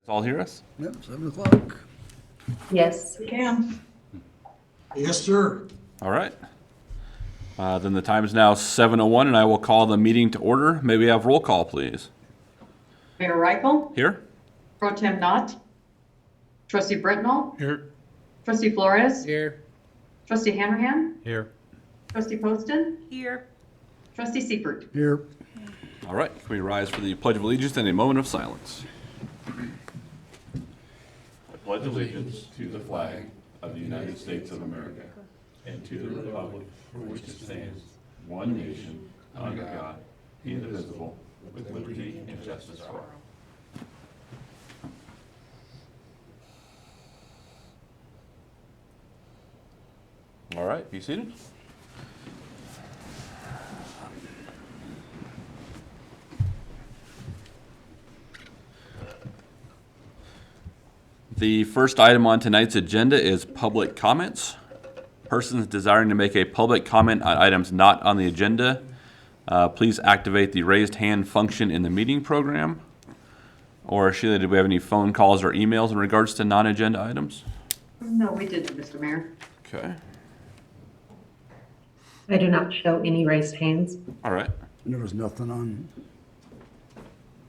All hear us? Yep, 7 o'clock. Yes, we can. Yes, sir. All right. Then the time is now 7:01, and I will call the meeting to order. May we have roll call, please? Mayor Reichel, Here? Pro Tem Knott, Trustee Britnall, Here. Trustee Flores, Here. Trustee Hanrahan, Here. Trustee Poston. Here. Trustee Seifert. Here. All right. Can we rise for the Pledge of Allegiance and a moment of silence? I pledge allegiance to the flag of the United States of America and to the republic for which it stands, one nation, under God, indivisible, with liberty and justice for all. All right. Be seated. The first item on tonight's agenda is public comments. Persons desiring to make a public comment on items not on the agenda, please activate the raised hand function in the meeting program. Or Sheila, did we have any phone calls or emails in regards to non-agenda items? No, we didn't, Mr. Mayor. Okay. I do not show any raised hands. All right. There was nothing on.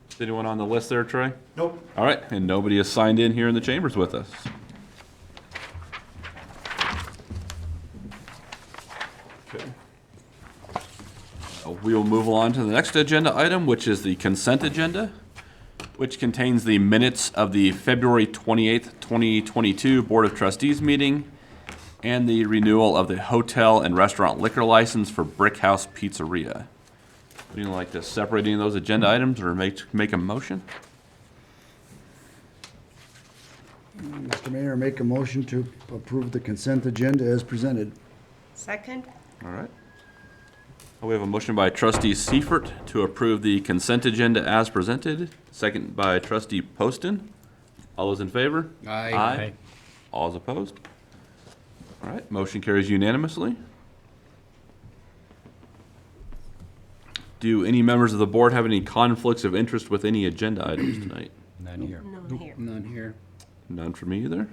Is anyone on the list there, Trey? Nope. All right, and nobody is signed in here in the chambers with us. Okay. We will move on to the next agenda item, which is the consent agenda, which contains the minutes of the February 28th, 2022 Board of Trustees meeting and the renewal of the hotel and restaurant liquor license for Brick House Pizzeria. Would you like to separate any of those agenda items or make a motion? Mr. Mayor, make a motion to approve the consent agenda as presented. Second? All right. We have a motion by trustee Seifert to approve the consent agenda as presented, second by trustee Poston. All those in favor? Aye. All is opposed? All right, motion carries unanimously. Do any members of the board have any conflicts of interest with any agenda items tonight? None here. None here. None here. None for me either.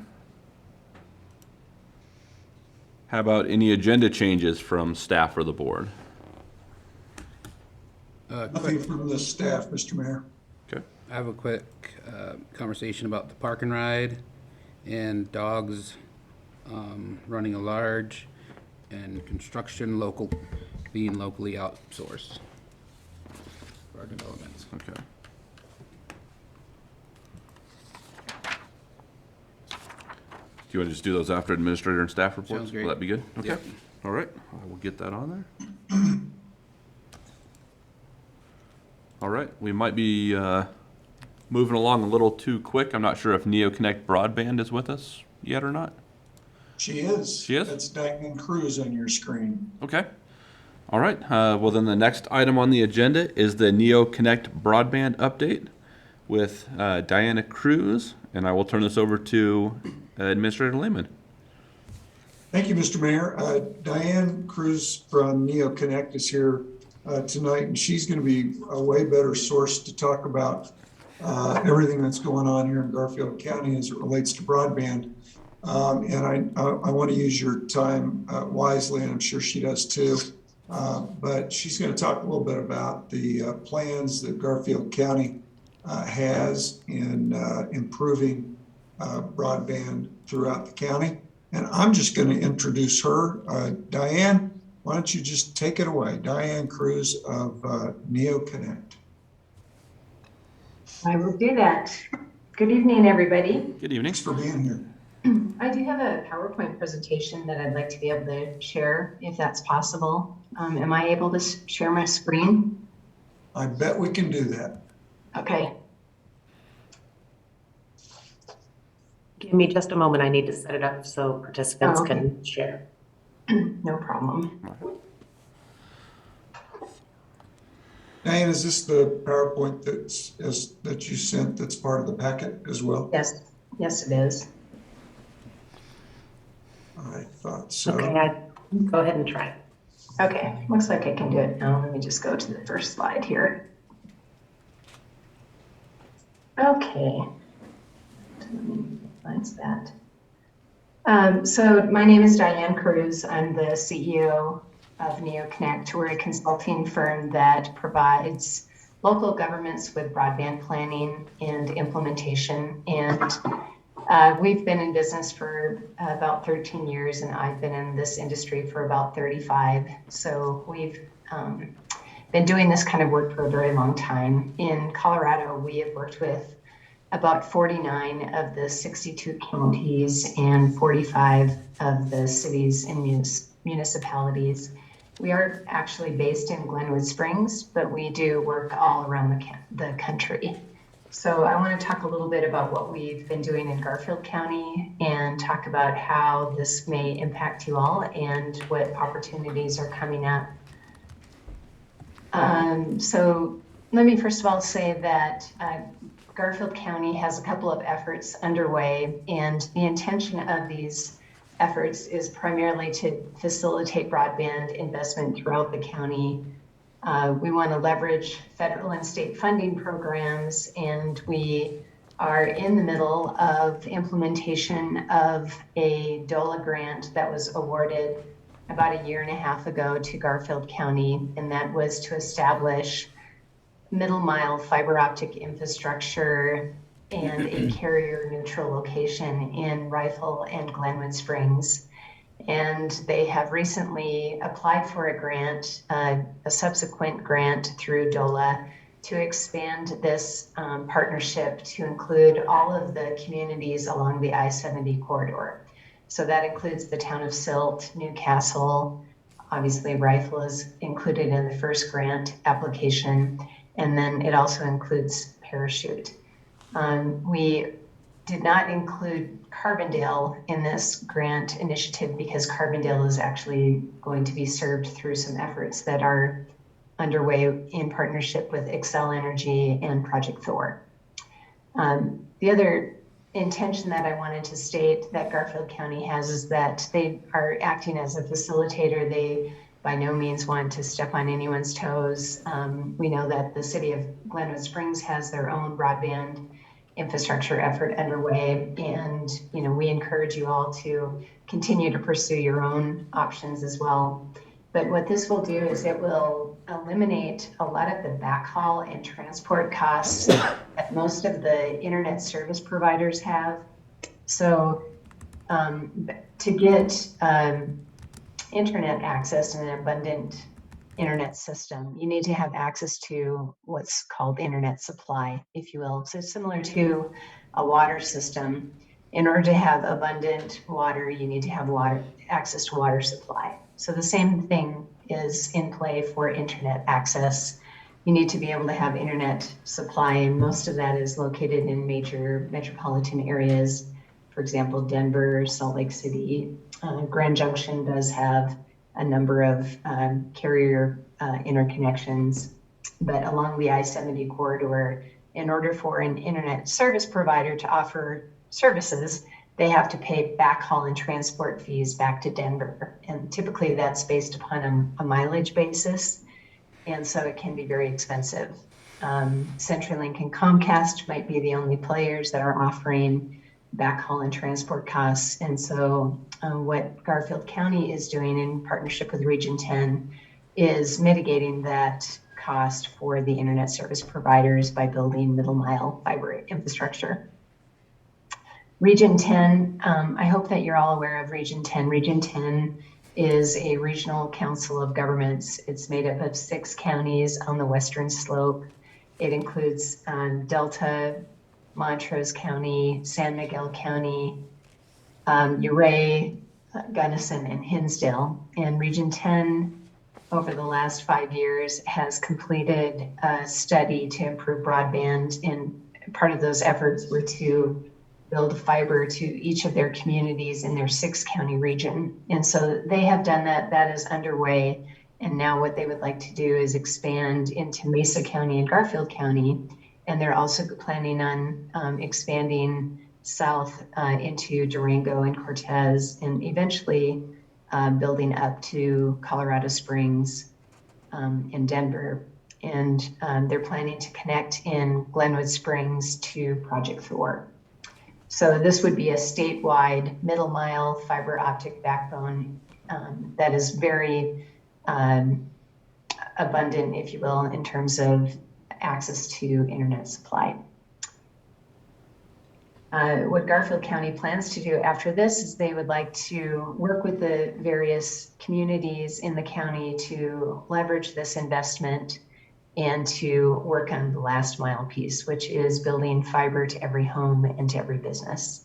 How about any agenda changes from staff or the board? Nothing from the staff, Mr. Mayor. Okay. I have a quick conversation about the park and ride and dogs running a large and construction being locally outsourced for our developments. Okay. Do you want to just do those after administrator and staff reports? Sounds great. Will that be good? Okay. Yep. All right, I will get that on there. All right, we might be moving along a little too quick. I'm not sure if NeoConnect Broadband is with us yet or not. She is. She is? That's Diane Cruz on your screen. Okay. All right, well then the next item on the agenda is the NeoConnect Broadband update with Diana Cruz, and I will turn this over to Administrator Lehman. Thank you, Mr. Mayor. Diane Cruz from NeoConnect is here tonight, and she's going to be a way better source to talk about everything that's going on here in Garfield County as it relates to broadband. And I want to use your time wisely, and I'm sure she does too. But she's going to talk a little bit about the plans that Garfield County has in improving broadband throughout the county. And I'm just going to introduce her. Diane, why don't you just take it away? Diane Cruz of NeoConnect. I will do that. Good evening, everybody. Good evening. Thanks for being here. I do have a PowerPoint presentation that I'd like to be able to share, if that's possible. Am I able to share my screen? I bet we can do that. Okay. Give me just a moment. I need to set it up so participants Okay. can share. No problem. Diane, is this the PowerPoint that you sent that's part of the packet as well? Yes, yes, it is. I thought so. Okay, go ahead and try. Okay, looks like I can do it now. Let me just go to the first slide here. Okay. Let me advance that. So my name is Diane Cruz. I'm the CEO of NeoConnect. We're a consulting firm that provides local governments with broadband planning and implementation. And we've been in business for about 13 years, and I've been in this industry for about 35. So we've been doing this kind of work for a very long time. In Colorado, we have worked with about 49 of the 62 counties and 45 of the cities and municipalities. We are actually based in Glenwood Springs, but we do work all around the country. So I want to talk a little bit about what we've been doing in Garfield County and talk about how this may impact you all and what opportunities are coming up. So let me first of all say that Garfield County has a couple of efforts underway, and the intention of these efforts is primarily to facilitate broadband investment throughout the county. We want to leverage federal and state funding programs, and we are in the middle of implementation of a DOLA grant that was awarded about 1.5 years ago to Garfield County, and that was to establish middle mile fiber optic infrastructure and a carrier neutral location in Rifle and Glenwood Springs. And they have recently applied for a grant, a subsequent grant through DOLA, to expand this partnership to include all of the communities along the I-70 corridor. So that includes the town of Silt, Newcastle. Obviously, Rifle is included in the first grant application, and then it also includes Parachute. We did not include Carbondale in this grant initiative because Carbondale is actually going to be served through some efforts that are underway in partnership with Xcel Energy and Project Thor. The other intention that I wanted to state that Garfield County has is that they are acting as a facilitator. They by no means want to step on anyone's toes. We know that the city of Glenwood Springs has their own broadband infrastructure effort underway, and we encourage you all to continue to pursue your own options as well. But what this will do is it will eliminate a lot of the backhaul and transport costs that most of the internet service providers have. So to get internet access and an abundant internet system, you need to have access to what's called internet supply, if you will. So similar to a water system, in order to have abundant water, you need to have access to water supply. So the same thing is in play for internet access. You need to be able to have internet supply, and most of that is located in major metropolitan areas. For example, Denver, Salt Lake City, Grand Junction does have a number of carrier interconnections, but along the I-70 corridor, in order for an internet service provider to offer services, they have to pay backhaul and transport fees back to Denver. And typically that's based upon a mileage basis. And so it can be very expensive. CenturyLink and Comcast might be the only players that are offering backhaul and transport costs. And so what Garfield County is doing in partnership with Region 10 is mitigating that cost for the internet service providers by building middle mile fiber infrastructure. Region 10, I hope that you're all aware of Region 10. Region 10 is a regional council of governments. It's made up of 6 counties on the western slope. It includes Delta, Montrose County, San Miguel County, Ouray, Gunnison, and Hinsdale. And Region 10, over the last 5 years, has completed a study to improve broadband, and part of those efforts were to build fiber to each of their communities in their 6-county region. And so they have done that. That is underway. And now what they would like to do is expand into Mesa County and Garfield County. And they're also planning on expanding south into Durango and Cortez, and eventually building up to Colorado Springs and Denver. And they're planning to connect in Glenwood Springs to Project Thor. So this would be a statewide middle mile fiber optic backbone that is very abundant, if you will, in terms of access to internet supply. What Garfield County plans to do after this is they would like to work with the various communities in the county to leverage this investment and to work on the last mile piece, which is building fiber to every home and to every business.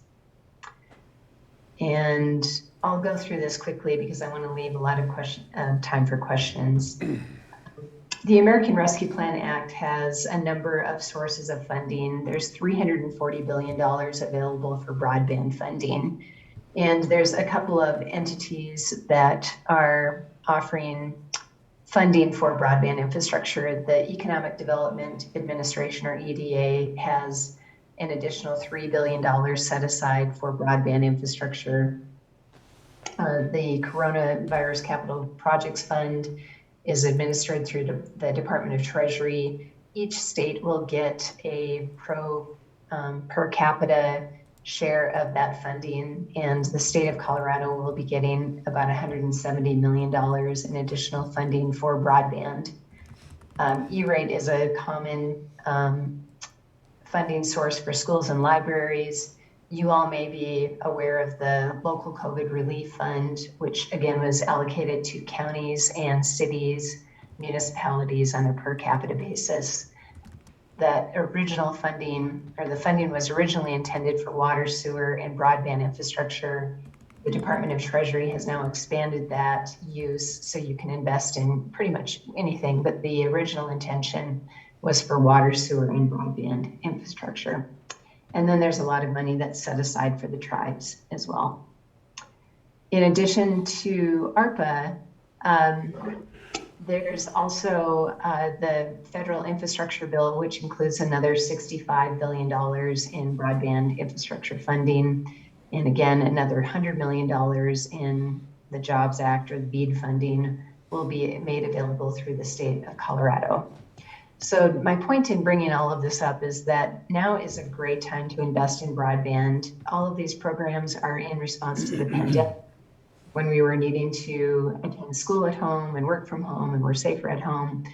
And I'll go through this quickly because I want to leave a lot of time for questions. The American Rescue Plan Act has a number of sources of funding. There's $340 billion available for broadband funding. And there's a couple of entities that are offering funding for broadband infrastructure. The Economic Development Administration, or EDA, has an additional $3 billion set aside for broadband infrastructure. The Coronavirus Capital Projects Fund is administered through the Department of Treasury. Each state will get a per capita share of that funding, and the state of Colorado will be getting about $170 million in additional funding for broadband. E-rate is a common funding source for schools and libraries. You all may be aware of the local COVID relief fund, which again was allocated to counties and cities, municipalities on a per capita basis. That original funding, or the funding, was originally intended for water, sewer, and broadband infrastructure. The Department of Treasury has now expanded that use so you can invest in pretty much anything, but the original intention was for water, sewer, and broadband infrastructure. And then there's a lot of money that's set aside for the tribes as well. In addition to ARPA, there's also the federal infrastructure bill, which includes another $65 billion in broadband infrastructure funding. And again, another $100 million in the Jobs Act, or the BEAD funding, will be made available through the state of Colorado. So my point in bringing all of this up is that now is a great time to invest in broadband. All of these programs are in response to the pandemic, when we were needing to attend school at home and work from home and we're safer at home.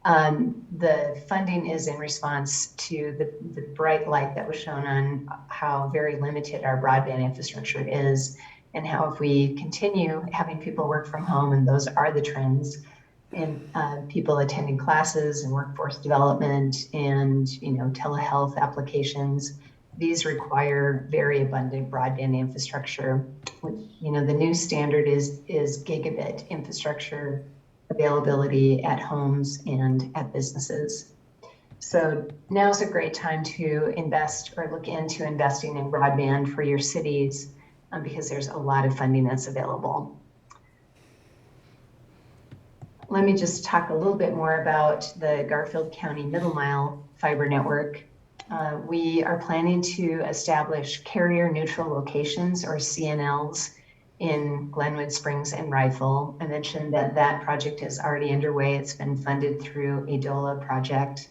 The funding is in response to the bright light that was shown on how very limited our broadband infrastructure is, and how if we continue having people work from home, and those are the trends, and people attending classes and workforce development and telehealth applications, these require very abundant broadband infrastructure, which the new standard is gigabit infrastructure availability at homes and at businesses. So now's a great time to invest or look into investing in broadband for your cities because there's a lot of funding that's available. Let me just talk a little bit more about the Garfield County Middle Mile Fiber Network. We are planning to establish carrier neutral locations, or CNLs, in Glenwood Springs and Rifle. I mentioned that project is already underway. It's been funded through a DOLA project.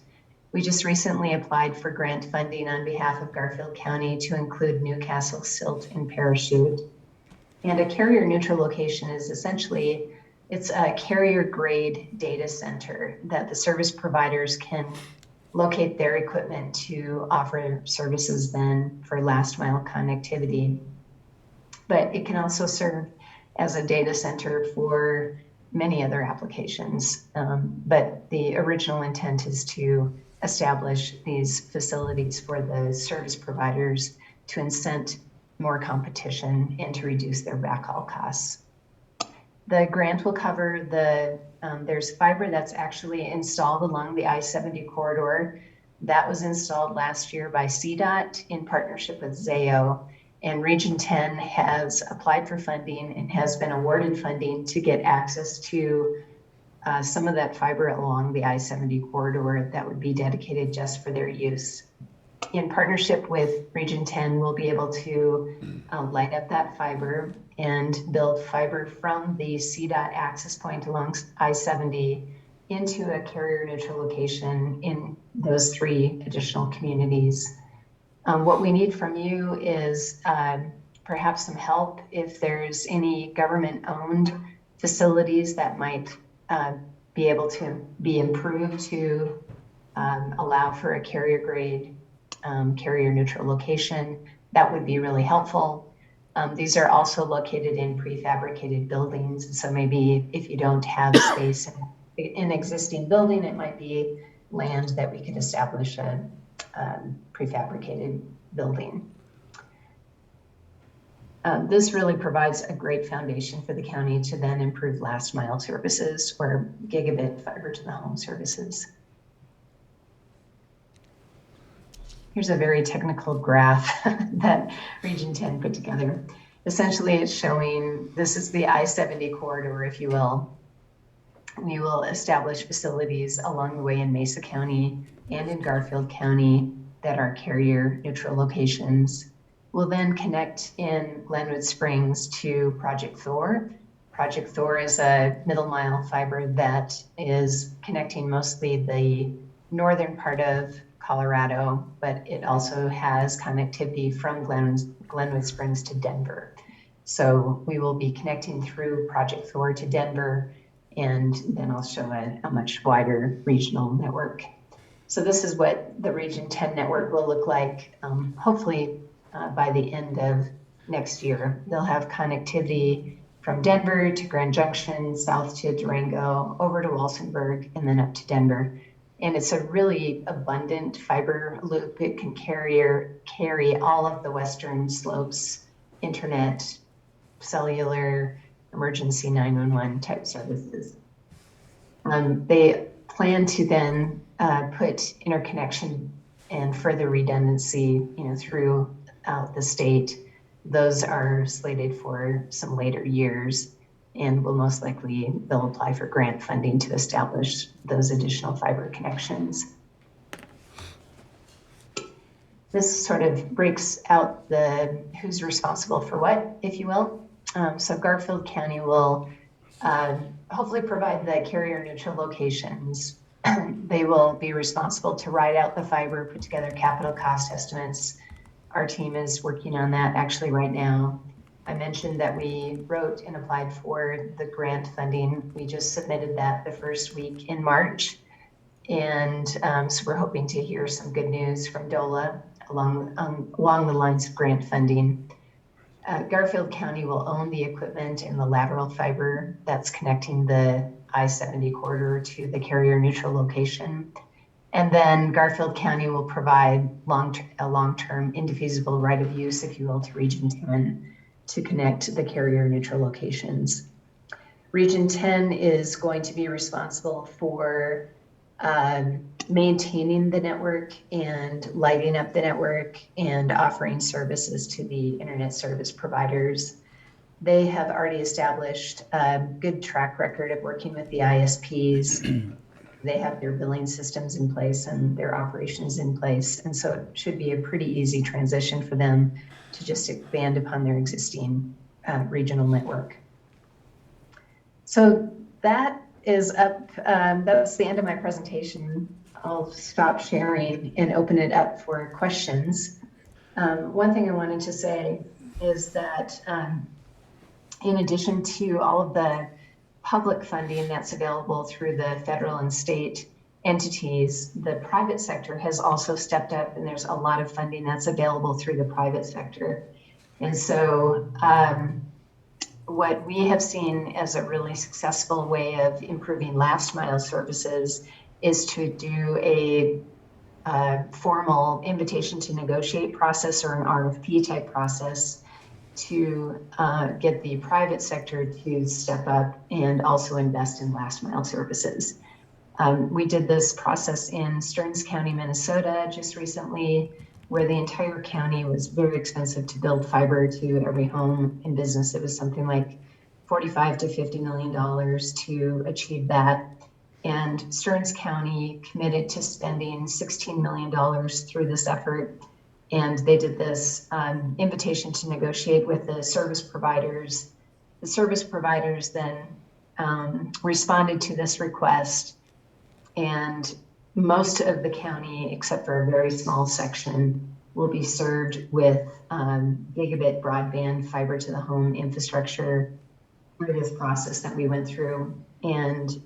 We just recently applied for grant funding on behalf of Garfield County to include Newcastle, Silt, and Parachute. And a carrier neutral location is essentially, it's a carrier grade data center that the service providers can locate their equipment to offer services then for last mile connectivity. But it can also serve as a data center for many other applications. But the original intent is to establish these facilities for the service providers to incent more competition and to reduce their backhaul costs. The grant will cover there's fiber that's actually installed along the I-70 corridor. That was installed last year by CDOT in partnership with Zayo. And Region 10 has applied for funding and has been awarded funding to get access to some of that fiber along the I-70 corridor that would be dedicated just for their use. In partnership with Region 10, we'll be able to light up that fiber and build fiber from the CDOT access point along I-70 into a carrier neutral location in those 3 additional communities. What we need from you is perhaps some help if there's any government-owned facilities that might be able to be improved to allow for a carrier grade, carrier neutral location. That would be really helpful. These are also located in prefabricated buildings. So maybe if you don't have space in an existing building, it might be land that we could establish a prefabricated building. This really provides a great foundation for the county to then improve last mile services or gigabit fiber to the home services. Here's a very technical graph that Region 10 put together. Essentially, it's showing, this is the I-70 corridor, if you will. We will establish facilities along the way in Mesa County and in Garfield County that are carrier neutral locations. We'll then connect in Glenwood Springs to Project Thor. Project Thor is a middle mile fiber that is connecting mostly the northern part of Colorado, but it also has connectivity from Glenwood Springs to Denver. So we will be connecting through Project Thor to Denver, and then I'll show a much wider regional network. So this is what the Region 10 network will look like, hopefully by the end of next year. They'll have connectivity from Denver to Grand Junction, south to Durango, over to Walsenburg, and then up to Denver. And it's a really abundant fiber loop. It can carry all of the western slopes, internet, cellular, emergency 911 type services. They plan to then put interconnection and further redundancy, throughout the state. Those are slated for some later years, and will most likely, they'll apply for grant funding to establish those additional fiber connections. This sort of breaks out the who's responsible for what, if you will. So Garfield County will hopefully provide the carrier neutral locations. They will be responsible to ride out the fiber, put together capital cost estimates. Our team is working on that actually right now. I mentioned that we wrote and applied for the grant funding. We just submitted that the first week in March. And so we're hoping to hear some good news from DOLA along the lines of grant funding. Garfield County will own the equipment and the lateral fiber that's connecting the I-70 corridor to the carrier neutral location. And then Garfield County will provide a long-term indefeasible right of use, if you will, to Region 10 to connect the carrier neutral locations. Region 10 is going to be responsible for maintaining the network and lighting up the network and offering services to the internet service providers. They have already established a good track record of working with the ISPs. They have their billing systems in place and their operations in place. And so it should be a pretty easy transition for them to just expand upon their existing regional network. So that is up, that's the end of my presentation. I'll stop sharing and open it up for questions. One thing I wanted to say is that in addition to all of the public funding that's available through the federal and state entities, the private sector has also stepped up, and there's a lot of funding that's available through the private sector. And so what we have seen as a really successful way of improving last mile services is to do a formal invitation to negotiate process or an RFP type process to get the private sector to step up and also invest in last mile services. We did this process in Stearns County, Minnesota just recently, where the entire county was very expensive to build fiber to every home and business. It was something like $45 to $50 million to achieve that. And Stearns County committed to spending $16 million through this effort. And they did this invitation to negotiate with the service providers. The service providers then responded to this request, and most of the county, except for a very small section, will be served with gigabit broadband fiber to the home infrastructure through this process that we went through. And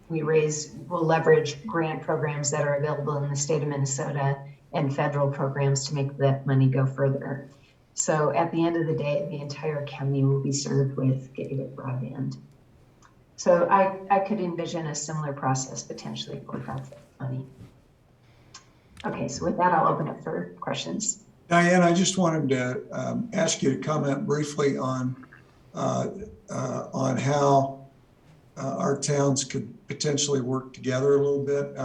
we'll leverage grant programs that are available in the state of Minnesota and federal programs to make that money go further. So at the end of the day, the entire county will be served with gigabit broadband. So I could envision a similar process potentially for Garfield County. Okay, so with that, I'll open up for questions. Diane, I just wanted to ask you to comment briefly on how our towns could potentially work together a little bit.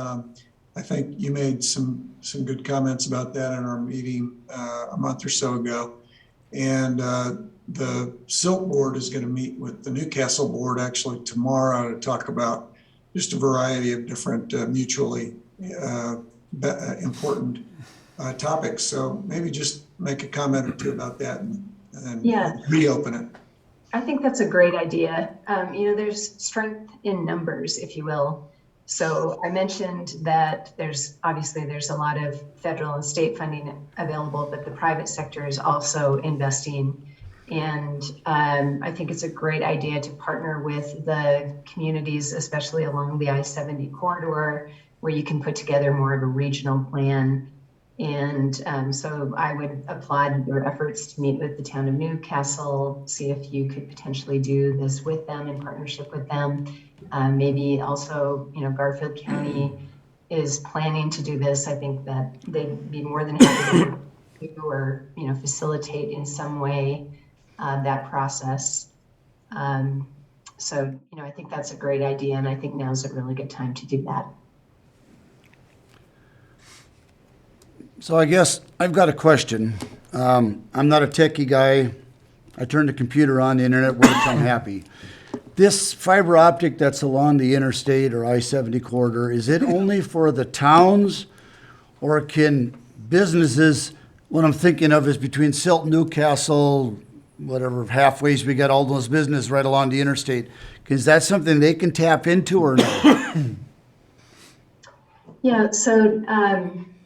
I think you made some good comments about that in our meeting a month or so ago. And the Silt board is going to meet with the Newcastle board actually tomorrow to talk about just a variety of different mutually important topics. So maybe just make a comment or two about that and reopen it. I think that's a great idea. There's strength in numbers, if you will. So I mentioned that there's a lot of federal and state funding available, but the private sector is also investing. And I think it's a great idea to partner with the communities, especially along the I-70 corridor, where you can put together more of a regional plan. And so I would applaud your efforts to meet with the town of Newcastle, see if you could potentially do this with them in partnership with them. Maybe also, Garfield County is planning to do this. I think that they'd be more than happy to do or, facilitate in some way that process. So, I think that's a great idea. And I think now's a really good time to do that. So I guess I've got a question. I'm not a techie guy. I turn the computer on, the internet works, I'm happy. This fiber optic that's along the interstate or I-70 corridor, is it only for the towns, or can businesses, what I'm thinking of is between Silt and Newcastle, whatever, halfways we got all those businesses right along the interstate. Is that something they can tap into or no? Yeah, so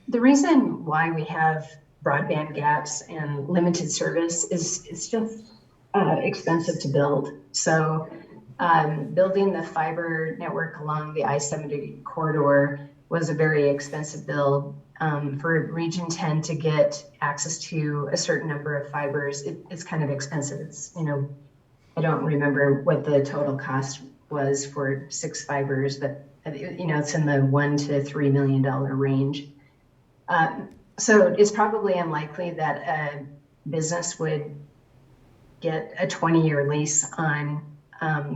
the reason why we have broadband gaps and limited service is it's just expensive to build. So building the fiber network along the I-70 corridor was a very expensive build. For Region 10 to get access to a certain number of fibers, it's kind of expensive. It's, I don't remember what the total cost was for 6 fibers, but it's in the $1 to $3 million range. So it's probably unlikely that a business would get a 20-year lease on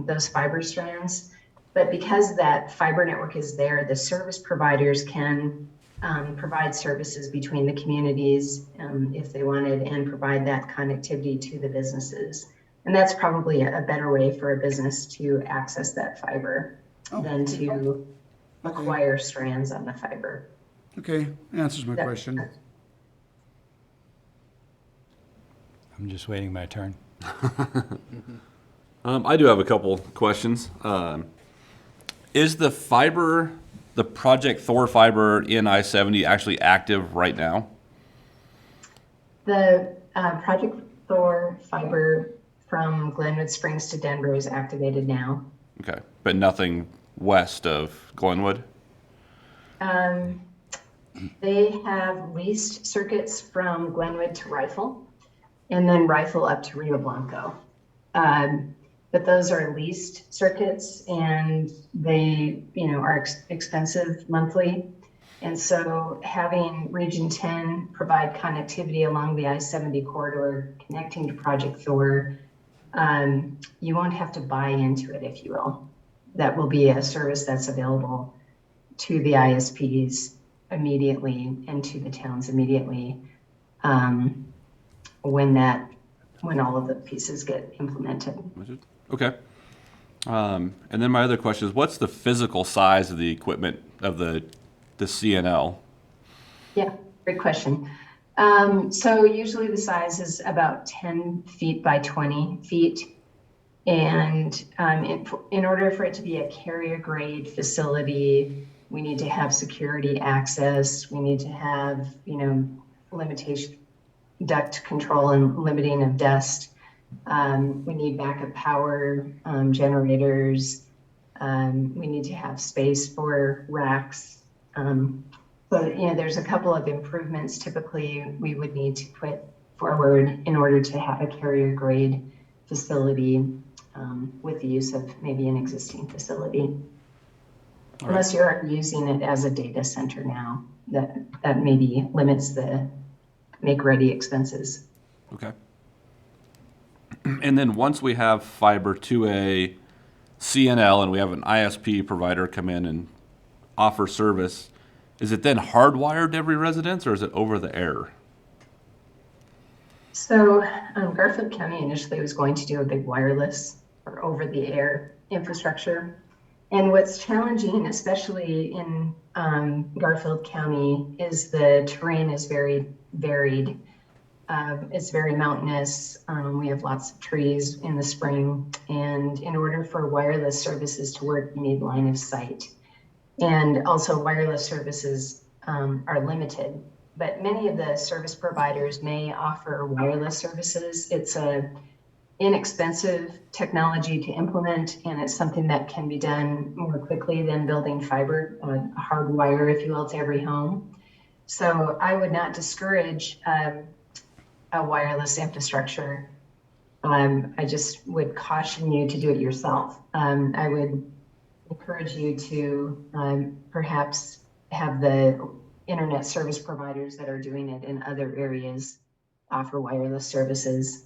those fiber strands. But because that fiber network is there, the service providers can provide services between the communities if they wanted, and provide that connectivity to the businesses. And that's probably a better way for a business to access that fiber than to acquire strands on the fiber. Okay, answers my question. I'm just waiting my turn. I do have a couple questions. Is the Project Thor fiber in I-70 actually active right now? The Project Thor fiber from Glenwood Springs to Denver is activated now. Okay, but nothing west of Glenwood? They have leased circuits from Glenwood to Rifle, and then Rifle up to Rio Blanco. But those are leased circuits, and they, are expensive monthly. And so having Region 10 provide connectivity along the I-70 corridor connecting to Project Thor, you won't have to buy into it, if you will. That will be a service that's available to the ISPs immediately and to the towns immediately when all of the pieces get implemented. Okay. And then my other question is, what's the physical size of the equipment of the CNL? Yeah, great question. So usually the size is about 10 feet by 20 feet. And in order for it to be a carrier grade facility, We need to have security access. We need to have, limitation, duct control and limiting of dust. We need backup power, generators. We need to have space for racks. There's a couple of improvements typically we would need to put forward in order to have a carrier grade facility with the use of maybe an existing facility. Unless you're using it as a data center now, that maybe limits the make-ready expenses. Okay. And then once we have fiber to a CNL and we have an ISP provider come in and offer service, is it then hardwired to every residence or is it over the air? So Garfield County initially was going to do a big wireless or over-the-air infrastructure. And what's challenging, especially in Garfield County, is the terrain is very varied. It's very mountainous. We have lots of trees in the spring. And in order for wireless services to work, you need line of sight. And also wireless services are limited. But many of the service providers may offer wireless services. It's a inexpensive technology to implement, and it's something that can be done more quickly than building fiber, hardwire, if you will, to every home. So I would not discourage a wireless infrastructure. I just would caution you to do it yourself. I would encourage you to perhaps have the internet service providers that are doing it in other areas offer wireless services.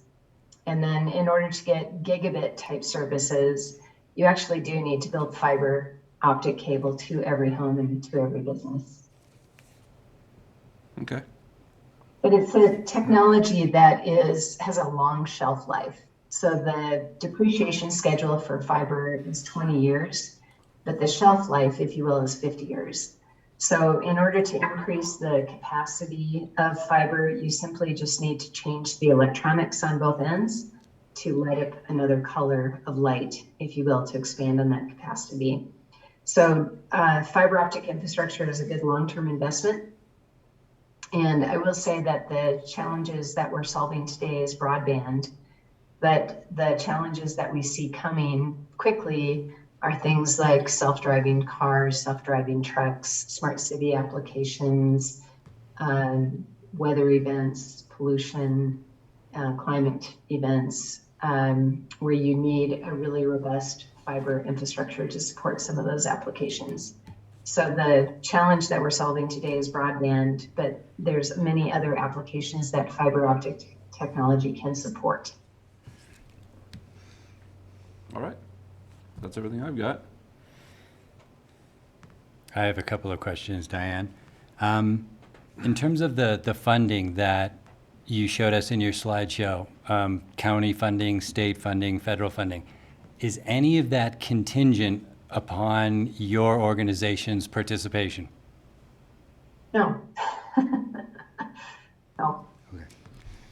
And then in order to get gigabit type services, you actually do need to build fiber optic cable to every home and to every business. Okay. But it's a technology that has a long shelf life. So the depreciation schedule for fiber is 20 years, but the shelf life, if you will, is 50 years. So in order to increase the capacity of fiber, you simply just need to change the electronics on both ends to light up another color of light, if you will, to expand on that capacity. So fiber optic infrastructure is a good long-term investment. And I will say that the challenges that we're solving today is broadband, but the challenges that we see coming quickly are things like self-driving cars, self-driving trucks, smart city applications, weather events, pollution, climate events, where you need a really robust fiber infrastructure to support some of those applications. So the challenge that we're solving today is broadband, but there's many other applications that fiber optic technology can support. All right. That's everything I've got. I have a couple of questions, Diane. In terms of the funding that you showed us in your slideshow, county funding, state funding, federal funding, is any of that contingent upon your organization's participation? No. No. Okay.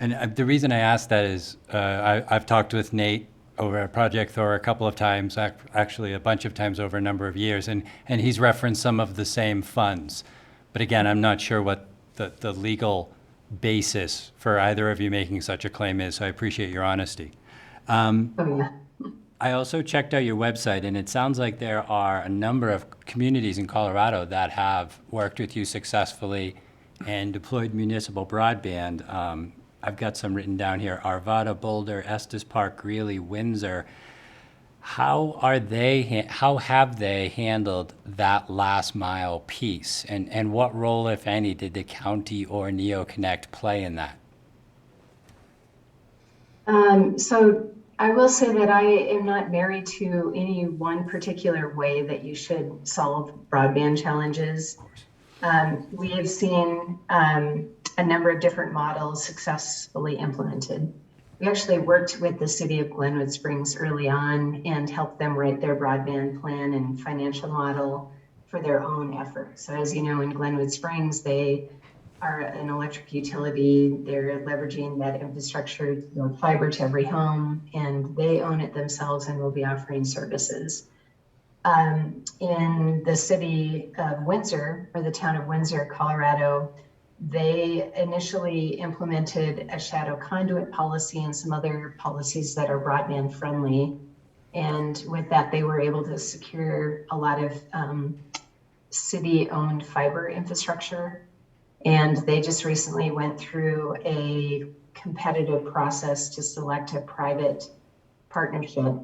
And the reason I ask that is I've talked with Nate over at Project Thor a couple of times, actually a bunch of times over a number of years, and he's referenced some of the same funds. But again, I'm not sure what the legal basis for either of you making such a claim is, so I appreciate your honesty. I also checked out your website, and it sounds like there are a number of communities in Colorado that have worked with you successfully and deployed municipal broadband. I've got some written down here: Arvada, Boulder, Estes Park, Greeley, Windsor. How have they handled that last mile piece? And what role, if any, did the county or NeoConnect play in that? So I will say that I am not married to any one particular way that you should solve broadband challenges. We have seen a number of different models successfully implemented. We actually worked with the city of Glenwood Springs early on and helped them write their broadband plan and financial model for their own efforts. So as you know, in Glenwood Springs, they are an electric utility. They're leveraging that infrastructure to build fiber to every home, and they own it themselves and will be offering services. in the city of Windsor, or the town of Windsor, Colorado, they initially implemented a shadow conduit policy and some other policies that are broadband friendly. And with that, they were able to secure a lot of city-owned fiber infrastructure. And they just recently went through a competitive process to select a private partnership.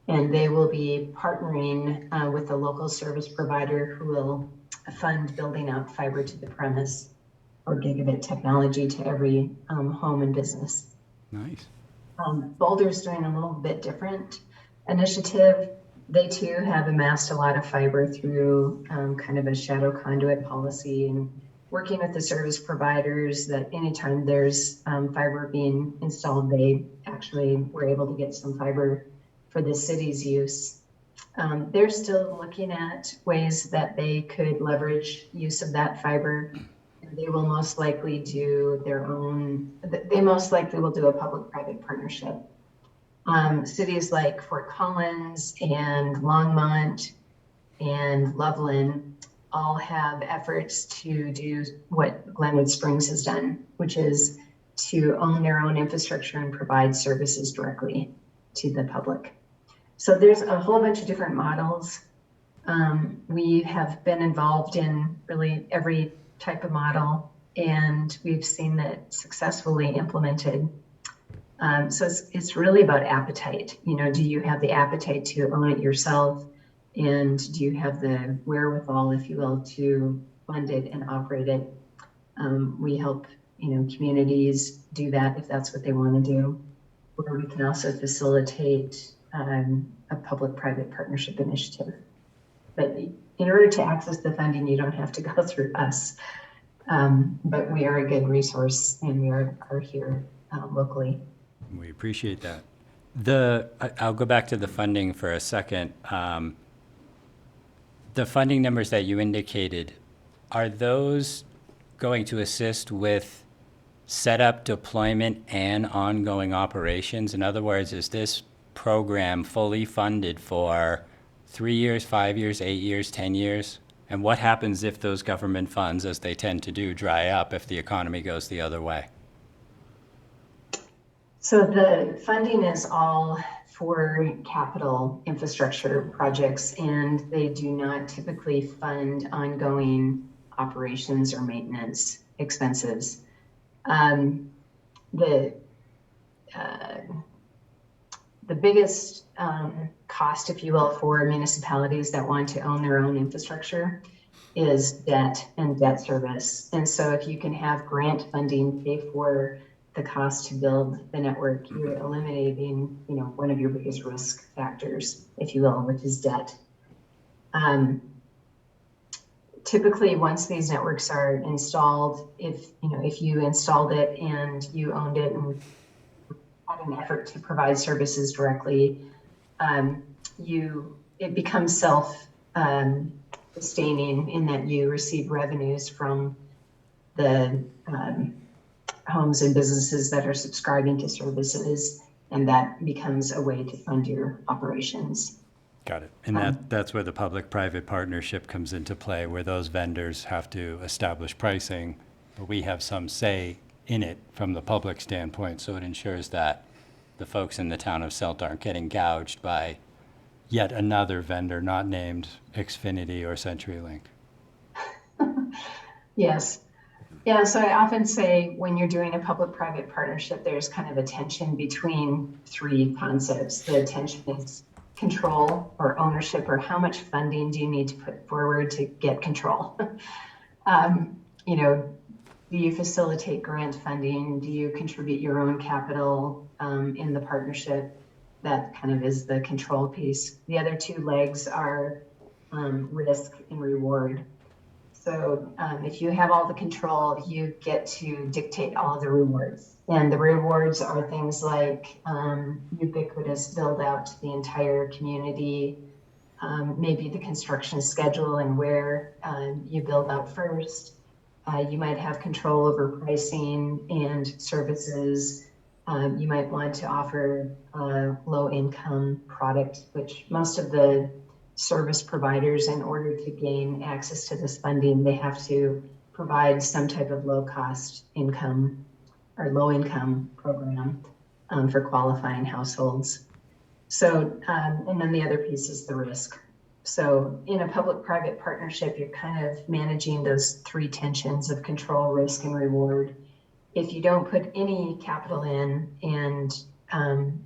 And they will be partnering with a local service provider who will fund building out fiber to the premise or gigabit technology to every home and business. Nice. Boulder's doing a little bit different initiative. They too have amassed a lot of fiber through kind of a shadow conduit policy and working with the service providers that anytime there's fiber being installed, they actually were able to get some fiber for the city's use. They're still looking at ways that they could leverage use of that fiber. They will most likely do their own, they most likely will do a public-private partnership. Cities like Fort Collins and Longmont and Loveland all have efforts to do what Glenwood Springs has done, which is to own their own infrastructure and provide services directly to the public. So there's a whole bunch of different models. We have been involved in really every type of model, and we've seen that successfully implemented. So it's really about appetite. You know, do you have the appetite to own it yourself? And do you have the wherewithal, if you will, to fund it and operate it? We help, communities do that if that's what they want to do. Or we can also facilitate a public-private partnership initiative. But in order to access the funding, you don't have to go through us. But we are a good resource, and we are here locally. We appreciate that. I'll go back to the funding for a second. The funding numbers that you indicated, are those going to assist with setup, deployment, and ongoing operations? In other words, is this program fully funded for 3 years, 5 years, 8 years, 10 years? And what happens if those government funds, as they tend to do, dry up if the economy goes the other way? So the funding is all for capital infrastructure projects, and they do not typically fund ongoing operations or maintenance expenses. The biggest cost, if you will, for municipalities that want to own their own infrastructure is debt and debt service. And so if you can have grant funding pay for the cost to build the network, you're eliminating, one of your biggest risk factors, if you will, which is debt. Typically, once these networks are installed, if you installed it and you owned it and had an effort to provide services directly, it becomes self-sustaining in that you receive revenues from the homes and businesses that are subscribing to services, and that becomes a way to fund your operations. Got it. And that's where the public-private partnership comes into play, where those vendors have to establish pricing, but we have some say in it from the public standpoint, so it ensures that the folks in the town of Silt aren't getting gouged by yet another vendor not named Xfinity or CenturyLink. Yes. Yeah, so I often say when you're doing a public-private partnership, there's kind of a tension between three concepts. The tension is control or ownership, or how much funding do you need to put forward to get control? Do you facilitate grant funding? Do you contribute your own capital in the partnership? That kind of is the control piece. The other two legs are risk and reward. So if you have all the control, you get to dictate all of the rewards. And the rewards are things like ubiquitous build out to the entire community, maybe the construction schedule and where you build out first. You might have control over pricing and services. You might want to offer a low income product, which most of the service providers, in order to gain access to this funding, they have to provide some type of low-cost income or low-income program for qualifying households. So, and then the other piece is the risk. So in a public-private partnership, you're kind of managing those three tensions of control, risk, and reward. If you don't put any capital in and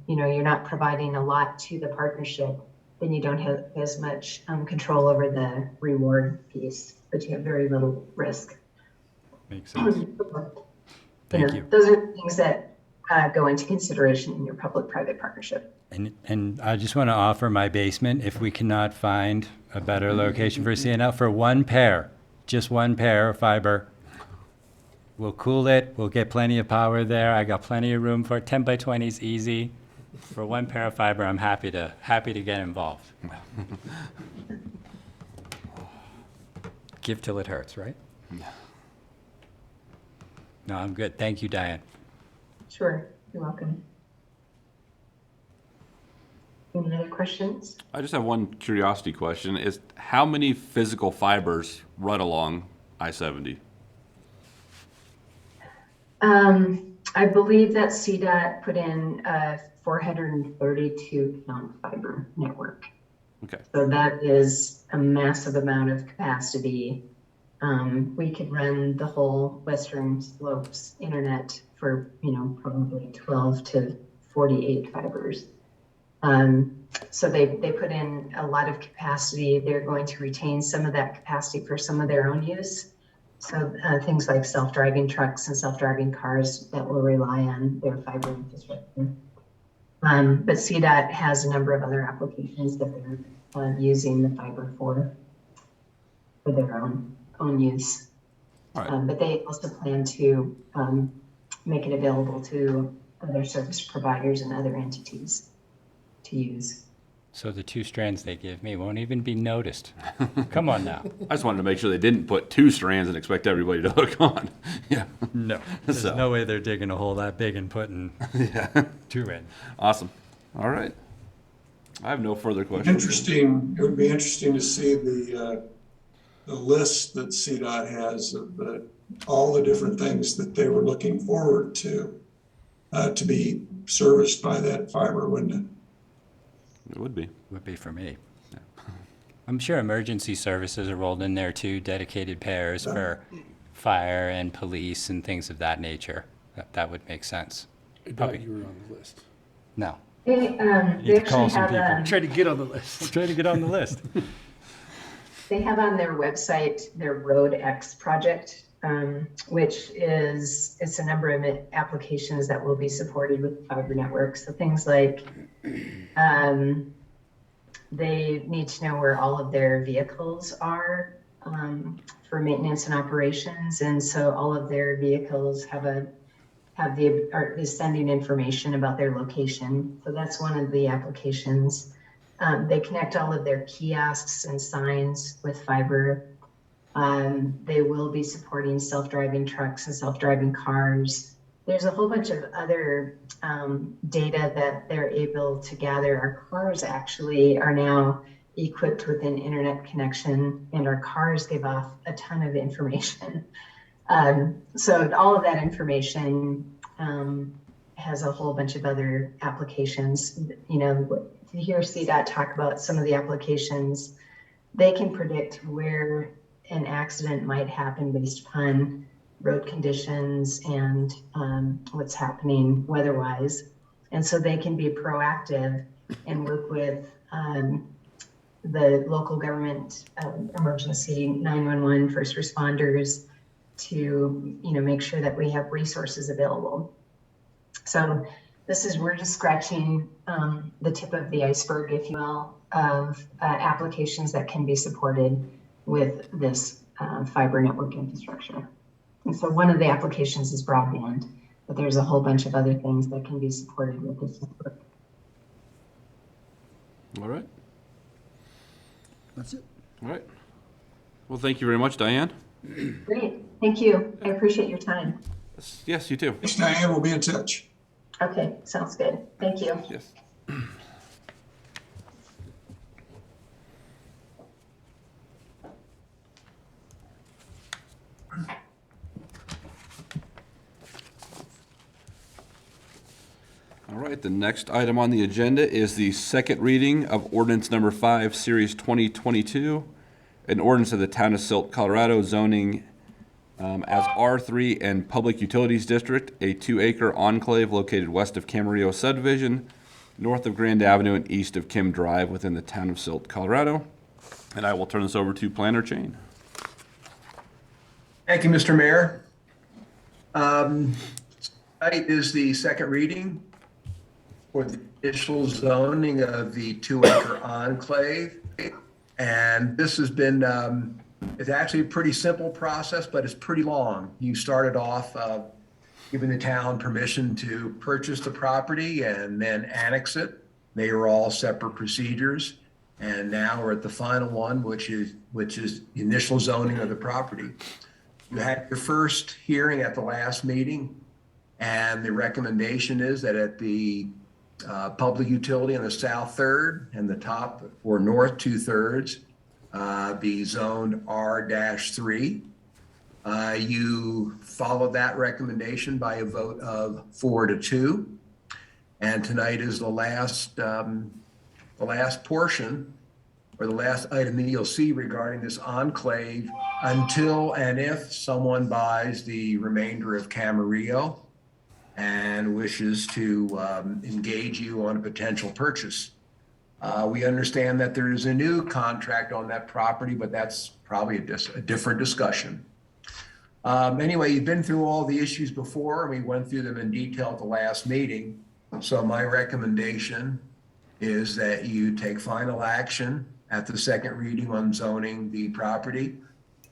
you're not providing a lot to the partnership, then you don't have as much control over the reward piece, but you have very little risk. Makes sense. Thank you. Those are things that go into consideration in your public-private partnership. And I just want to offer my basement, if we cannot find a better location for CNL, for one pair, just one pair of fiber. We'll cool it, we'll get plenty of power there, I got plenty of room for it, 10 by 20 is easy. For one pair of fiber, I'm happy to get involved. Give till it hurts, right? No, I'm good, thank you, Diane. Sure, you're welcome. Any other questions? I just have one curiosity question, is how many physical fibers run along I-70? I believe that CDOT put in a 432 count fiber network. Okay. So that is a massive amount of capacity. We could run the whole Western Slopes internet for, probably 12 to 48 fibers. So they put in a lot of capacity. They're going to retain some of that capacity for some of their own use. So things like self-driving trucks and self-driving cars that will rely on their fiber infrastructure. But CDOT has a number of other applications that they're using the fiber for their own use. Right. But they also plan to make it available to other service providers and other entities to use. So the 2 strands they give me won't even be noticed. Come on now. I just wanted to make sure they didn't put 2 strands and expect everybody to hook on. Yeah. No, there's So. no way they're digging a hole that big and putting Yeah. 2 in. Awesome. All right. I have no further questions. It would be interesting to see the list that CDOT has of all the different things that they were looking forward to be serviced by that fiber, wouldn't it? It would be. Would be for me. I'm sure emergency services are rolled in there too, dedicated pairs for fire and police and things of that nature. That would make sense. I thought you were on the list. No. They, Need they to call actually some people. have Try to get on the list. Try to get on the list. they have on their website their Road X project, which is, it's a number of applications that will be supported with fiber networks. So things like they need to know where all of their vehicles are for maintenance and operations. And so all of their vehicles is sending information about their location. So that's one of the applications. They connect all of their kiosks and signs with fiber. They will be supporting self-driving trucks and self-driving cars. There's a whole bunch of other data that they're able to gather. Our cars actually are now equipped with an internet connection, and our cars give off a ton of information. So all of that information has a whole bunch of other applications. To hear CDOT talk about some of the applications, they can predict where an accident might happen based upon road conditions and what's happening weather-wise. And so they can be proactive and work with the local government, emergency 911, first responders to make sure that we have resources available. So we're just scratching the tip of the iceberg, if you will, of applications that can be supported with this fiber network infrastructure. And so one of the applications is broadband, but there's a whole bunch of other things that can be supported with this network. All right. That's it. All right. Well, thank you very much, Diane. Great, thank you. I appreciate your time. Yes, you too. Thanks, Diane. We'll be in touch. Okay, sounds good. Thank you. Yes. right, the next item on the agenda is the second reading of ordinance number 5, series 2022, an ordinance of the town of Silt, Colorado, zoning as R3 and Public Utilities District, a 2-acre enclave located west of Camarillo subdivision, north of Grand Avenue and east of Kim Drive within the town of Silt, Colorado. And I will turn this over to Planner Chain. Thank you, Mr. Mayor. Tonight is the second reading for the initial zoning of the 2-acre enclave. And this has been, it's actually a pretty simple process, but it's pretty long. You started off giving the town permission to purchase the property and then annex it. They were all separate procedures. And now we're at the final one, which is the initial zoning of the property. You had your first hearing at the last meeting, and the recommendation is that at the public utility on the south third and the top or north 2/3 be zoned R-3. You followed that recommendation by a vote of 4-2. And tonight is the last portion, or the last item that you'll see regarding this enclave until and if someone buys the remainder of Camarillo and wishes to engage you on a potential purchase. We understand that there is a new contract on that property, but that's probably a different discussion. Anyway, you've been through all the issues before, and we went through them in detail at the last meeting. So my recommendation is that you take final action at the second reading on zoning the property,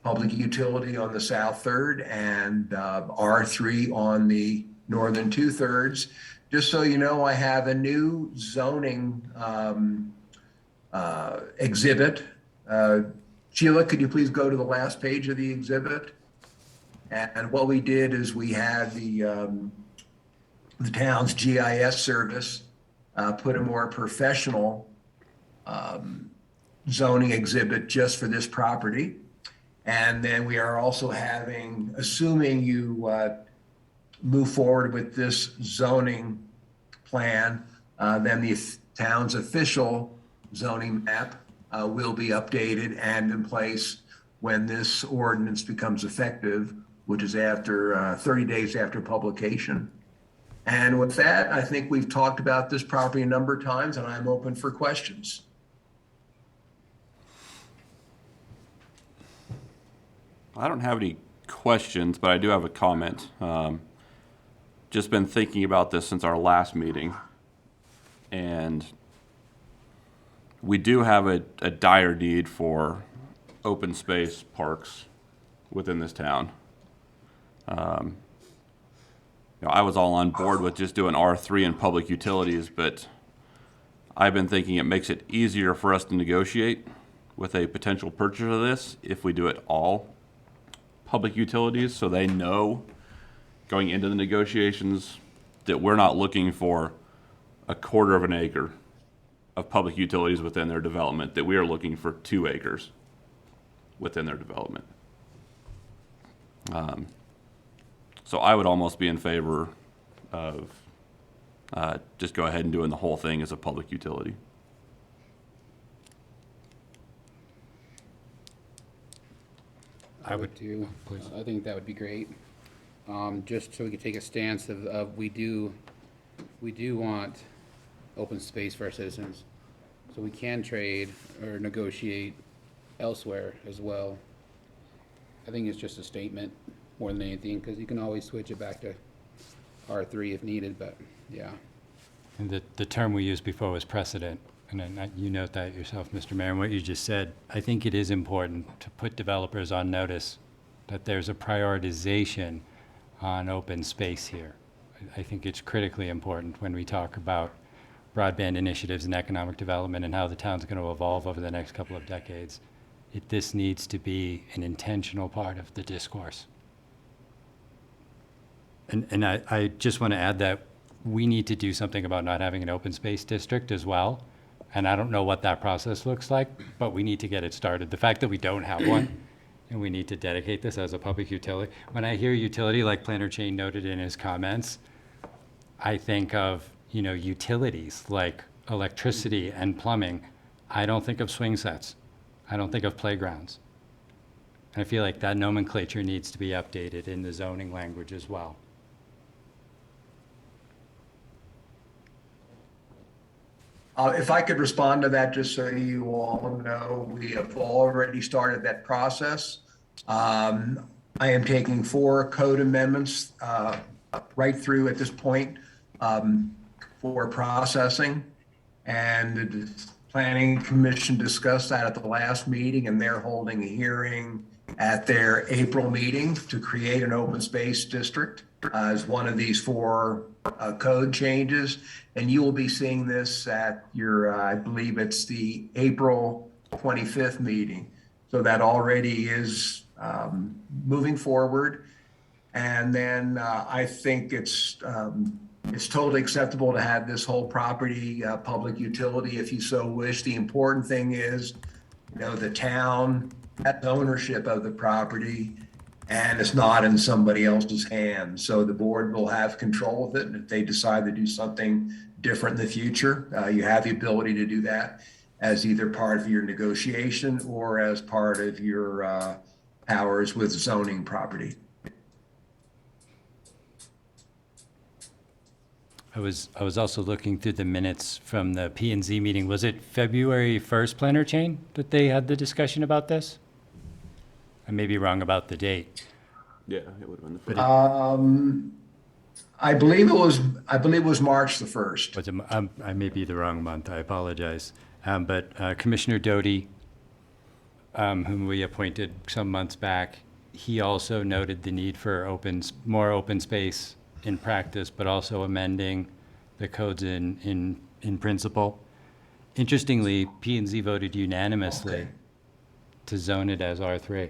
public utility on the south third and R3 on the northern 2/3. Just so you know, I have a new zoning exhibit. Sheila, could you please go to the last page of the exhibit? And what we did is we had the town's GIS service put a more professional zoning exhibit just for this property. And then we are also having, assuming you move forward with this zoning plan, then the town's official zoning map will be updated and in place when this ordinance becomes effective, which is after 30 days after publication. And with that, I think we've talked about this property a number of times, and I'm open for questions. I don't have any questions, but I do have a comment. Just been thinking about this since our last meeting, and we do have a dire need for open space parks within this town. I was all on board with just doing R3 and public utilities, but I've been thinking it makes it easier for us to negotiate with a potential purchase of this if we do it all public utilities, so they know going into the negotiations that we're not looking for a 1/4 of an acre of public utilities within their development, that we are looking for 2 acres within their development. So I would almost be in favor of just go ahead and doing the whole thing as a public utility. I would too. I think that would be great. Just so we could take a stance of we do want open space for our citizens. So we can trade or negotiate elsewhere as well. I think it's just a statement more than anything, because you can always switch it back to R3 if needed, but yeah. And the term we used before was precedent, and then you note that yourself, Mr. Mayor, and what you just said. I think it is important to put developers on notice that there's a prioritization on open space here. I think it's critically important when we talk about broadband initiatives and economic development and how the town's going to evolve over the next couple of decades. This needs to be an intentional part of the discourse. And I just want to add that we need to do something about not having an open space district as well. And I don't know what that process looks like, but we need to get it started. The fact that we don't have one, and we need to dedicate this as a public utility. When I hear utility, like Planner Chain noted in his comments, I think of, utilities like electricity and plumbing, I don't think of swing sets. I don't think of playgrounds. I feel like that nomenclature needs to be updated in the zoning language as well. If I could respond to that, just so you all know, we have already started that process. I am taking 4 code amendments right through at this point for processing. And the Planning Commission discussed that at the last meeting, and they're holding a hearing at their April meeting to create an open space district as one of these 4 code changes. And you will be seeing this at your, I believe it's the April 25th meeting. So that already is moving forward. And then I think it's totally acceptable to have this whole property public utility if you so wish. The important thing is, the town has ownership of the property and it's not in somebody else's hands. So the board will have control of it. And if they decide to do something different in the future, you have the ability to do that as either part of your negotiation or as part of your powers with zoning property. I was also looking through the minutes from the P and Z meeting. Was it February 1st planner chain that they had the discussion about this? I may be wrong about the date. Yeah, it would have been the. I believe it was March the 1st. Was it, I may be the wrong month. I apologize. But Commissioner Doty, whom we appointed some months back, he also noted the need for more open space in practice, but also amending the codes in principle. Interestingly, P and Z voted unanimously to zone it as R3.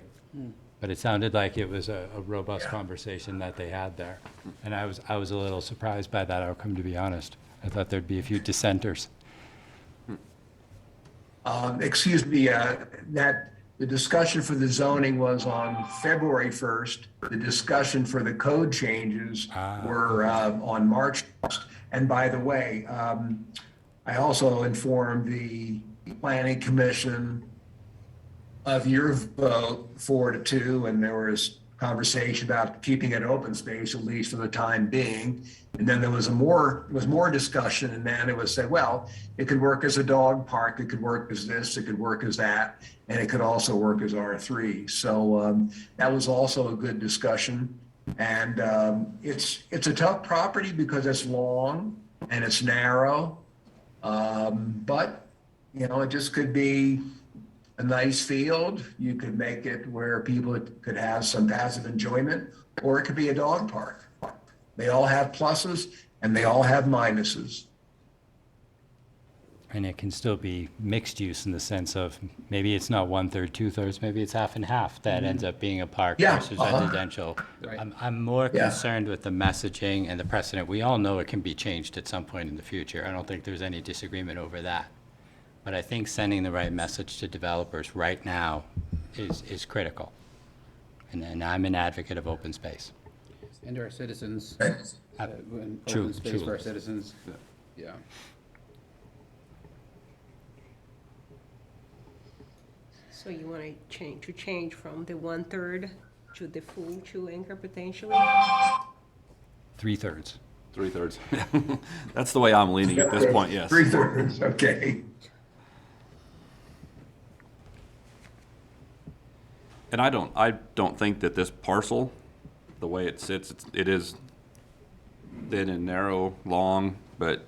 But it sounded like it was a robust conversation that they had there. And I was a little surprised by that outcome, to be honest. I thought there'd be a few dissenters. Excuse me, that the discussion for the zoning was on February 1st. The discussion for the code changes were on March 1st. And by the way, I also informed the Planning Commission of your vote 4-2, and there was conversation about keeping it open space, at least for the time being. And then there was more discussion, and then it was said, well, it could work as a dog park, it could work as this, it could work as that, and it could also work as R3. So that was also a good discussion. And it's a tough property because it's long and it's narrow, but it just could be a nice field. You could make it where people could have some passive enjoyment, or it could be a dog park. They all have pluses and they all have minuses. And it can still be mixed use in the sense of maybe it's not 1/3, 2/3, maybe it's half and half that ends up being a park versus residential. Right. I'm more concerned with the messaging and the precedent. We all know it can be changed at some point in the future. I don't think there's any disagreement over that. But I think sending the right message to developers right now is critical. And I'm an advocate of open space. And our citizens, True, open space true. for our citizens. Yeah. So you want to change from the 1/3 to the full 2 acre potentially? 3/3. 3/3. That's the way I'm leaning at this point, yes. 3/3, okay. And I don't think that this parcel, the way it sits, it is thin and narrow, long, but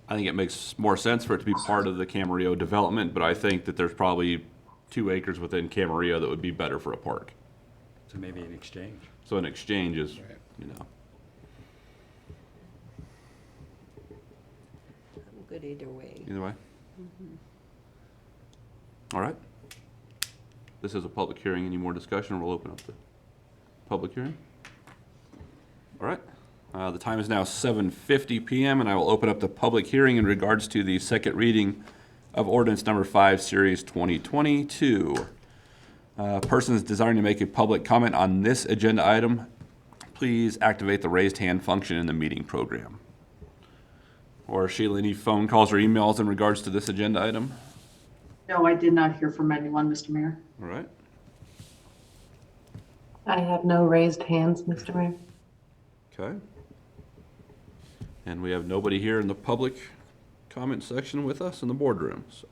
I think it makes more sense for it to be part of the Camarillo development, but I think that there's probably 2 acres within Camarillo that would be better for a park. So maybe an exchange. So an exchange is, I'm good either way. either way. All right. This is a public hearing. Any more discussion? We'll open up the public hearing. All right. The time is now 7:50 p.m. and I will open up the public hearing in regards to the second reading of ordinance number 5, series 2022. Persons desiring to make a public comment on this agenda item, please activate the raised hand function in the meeting program. or Sheila, any phone calls or emails in regards to this agenda item? No, I did not hear from anyone, Mr. Mayor. All right. I have no raised hands, Mr. Mayor. Okay. And we have nobody here in the public comment section with us in the boardroom, so.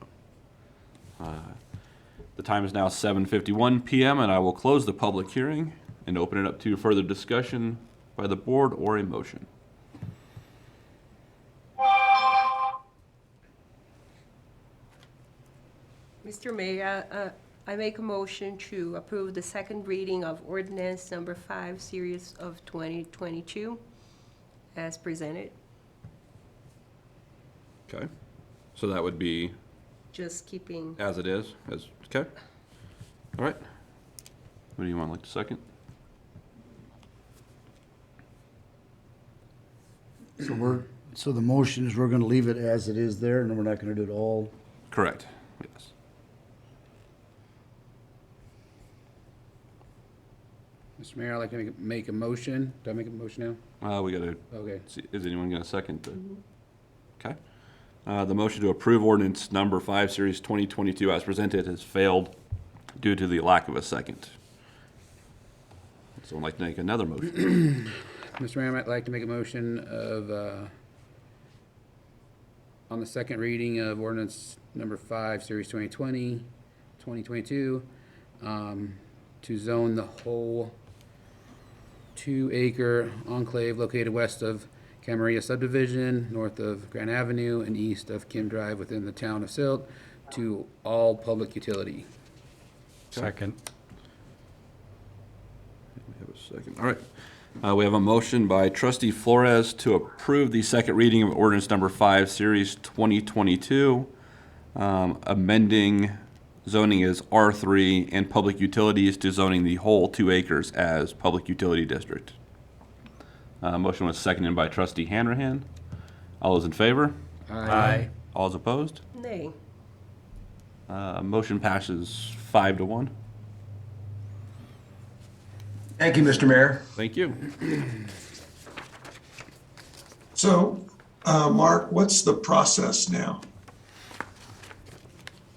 The time is now 7:51 PM, and I will close the public hearing and open it up to further discussion by the board or a motion. Mr. Mayor, I make a motion to approve the second reading of ordinance number 5, series of 2022, as presented. Okay? So that would be Just keeping, as it is, okay? All right. What do you want, like the second? So the motion is we're gonna leave it as it is there, and then we're not gonna do it all. Correct, yes. Mr. Mayor, I'd like to make a motion. Do I make a motion now? We gotta Okay. see, is anyone gonna second the? Okay. The motion to approve ordinance number 5, series 2022 as presented has failed due to the lack of a second. Someone like to make another motion? Mr. Mayor, I'd like to make a motion of, on the second reading of ordinance number 5, series 2022, to zone the whole 2-acre enclave located west of Camarillo subdivision, north of Grand Avenue, and east of Kim Drive within the town of Silt to all public utility. Second. We have a second. All right. We have a motion by trustee Flores to approve the second reading of ordinance number 5, series 2022, amending zoning as R3 and public utilities to zoning the whole 2 acres as public utility district. Motion was seconded by trustee Hanrahan. All those in favor? Aye. All those opposed? nay. Motion passes 5-1. Thank you, Mr. Mayor. Thank you. So, Mark, what's the process now?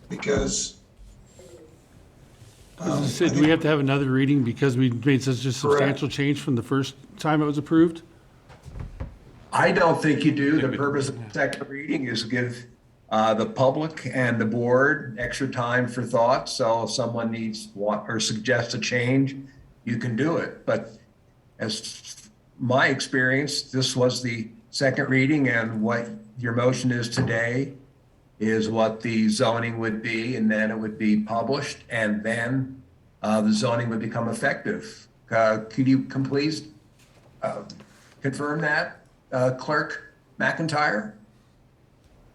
Because. So do we have to have another reading because we made such a substantial change from the first time it was approved? I don't think you do. The purpose of the second reading is to give the public and the board extra time for thought. So if someone or suggests a change, you can do it. But as my experience, this was the second reading, and what your motion is today is what the zoning would be, and then it would be published, and then the zoning would become effective. Could you please confirm that, Clerk McIntyre?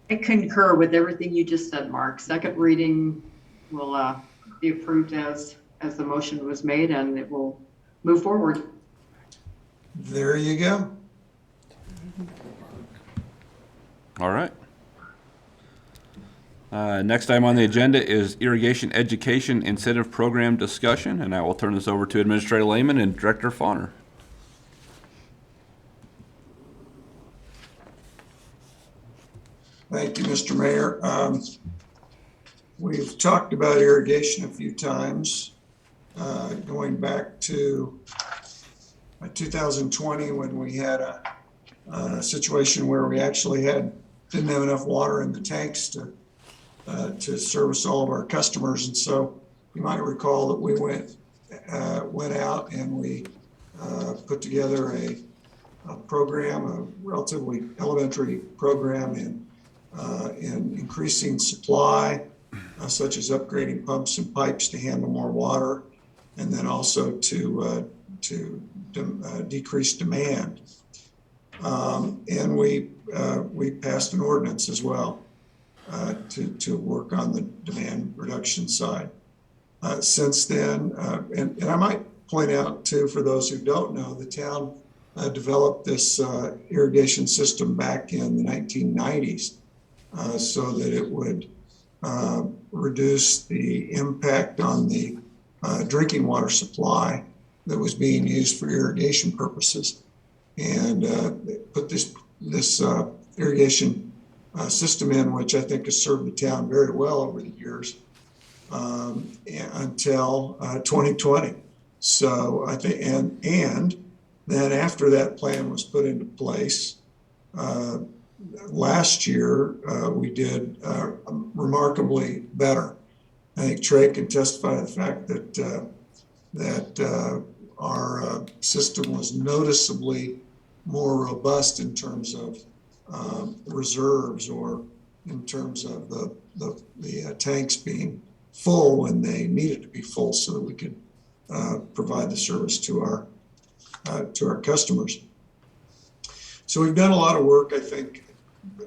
I concur with everything you just said, Mark. Second reading will be approved as the motion was made, and it will move forward. There you go. All right. Next item on the agenda is irrigation education incentive program discussion, and I will turn this over to Administrator Lehman and Director Fauner. Thank you, Mr. Mayor. We've talked about irrigation a few times, going back to 2020 when we had a situation where we actually didn't have enough water in the tanks to service all of our customers. And so you might recall that we went out and we put together a program, a relatively elementary program in increasing supply, such as upgrading pumps and pipes to handle more water, and then also to decrease demand. And we passed an ordinance as well to work on the demand reduction side. Since then, and I might point out too, for those who don't know, the town developed this irrigation system back in the 1990s so that it would reduce the impact on the drinking water supply that was being used for irrigation purposes, and put this irrigation system in, which I think has served the town very well over the years until 2020. So I think, and then after that plan was put into place, last year we did remarkably better. I think Trey can testify to the fact that our system was noticeably more robust in terms of reserves, or in terms of the tanks being full when they needed to be full, so that we could provide the service to our customers. So we've done a lot of work, I think,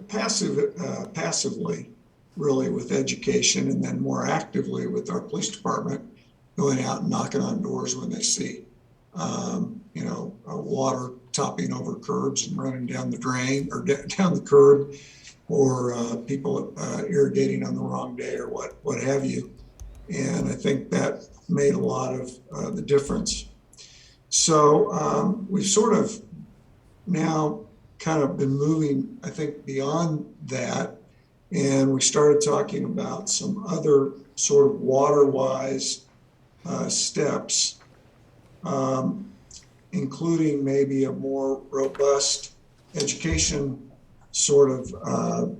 passively, really, with education, and then more actively with our police department, going out and knocking on doors when they see, water topping over curbs and running down the drain or down the curb, or people irrigating on the wrong day, or what have you. And I think that made a lot of the difference. So we've sort of now kind of been moving, I think, beyond that, and we started talking about some other sort of water-wise steps, including maybe a more robust education sort of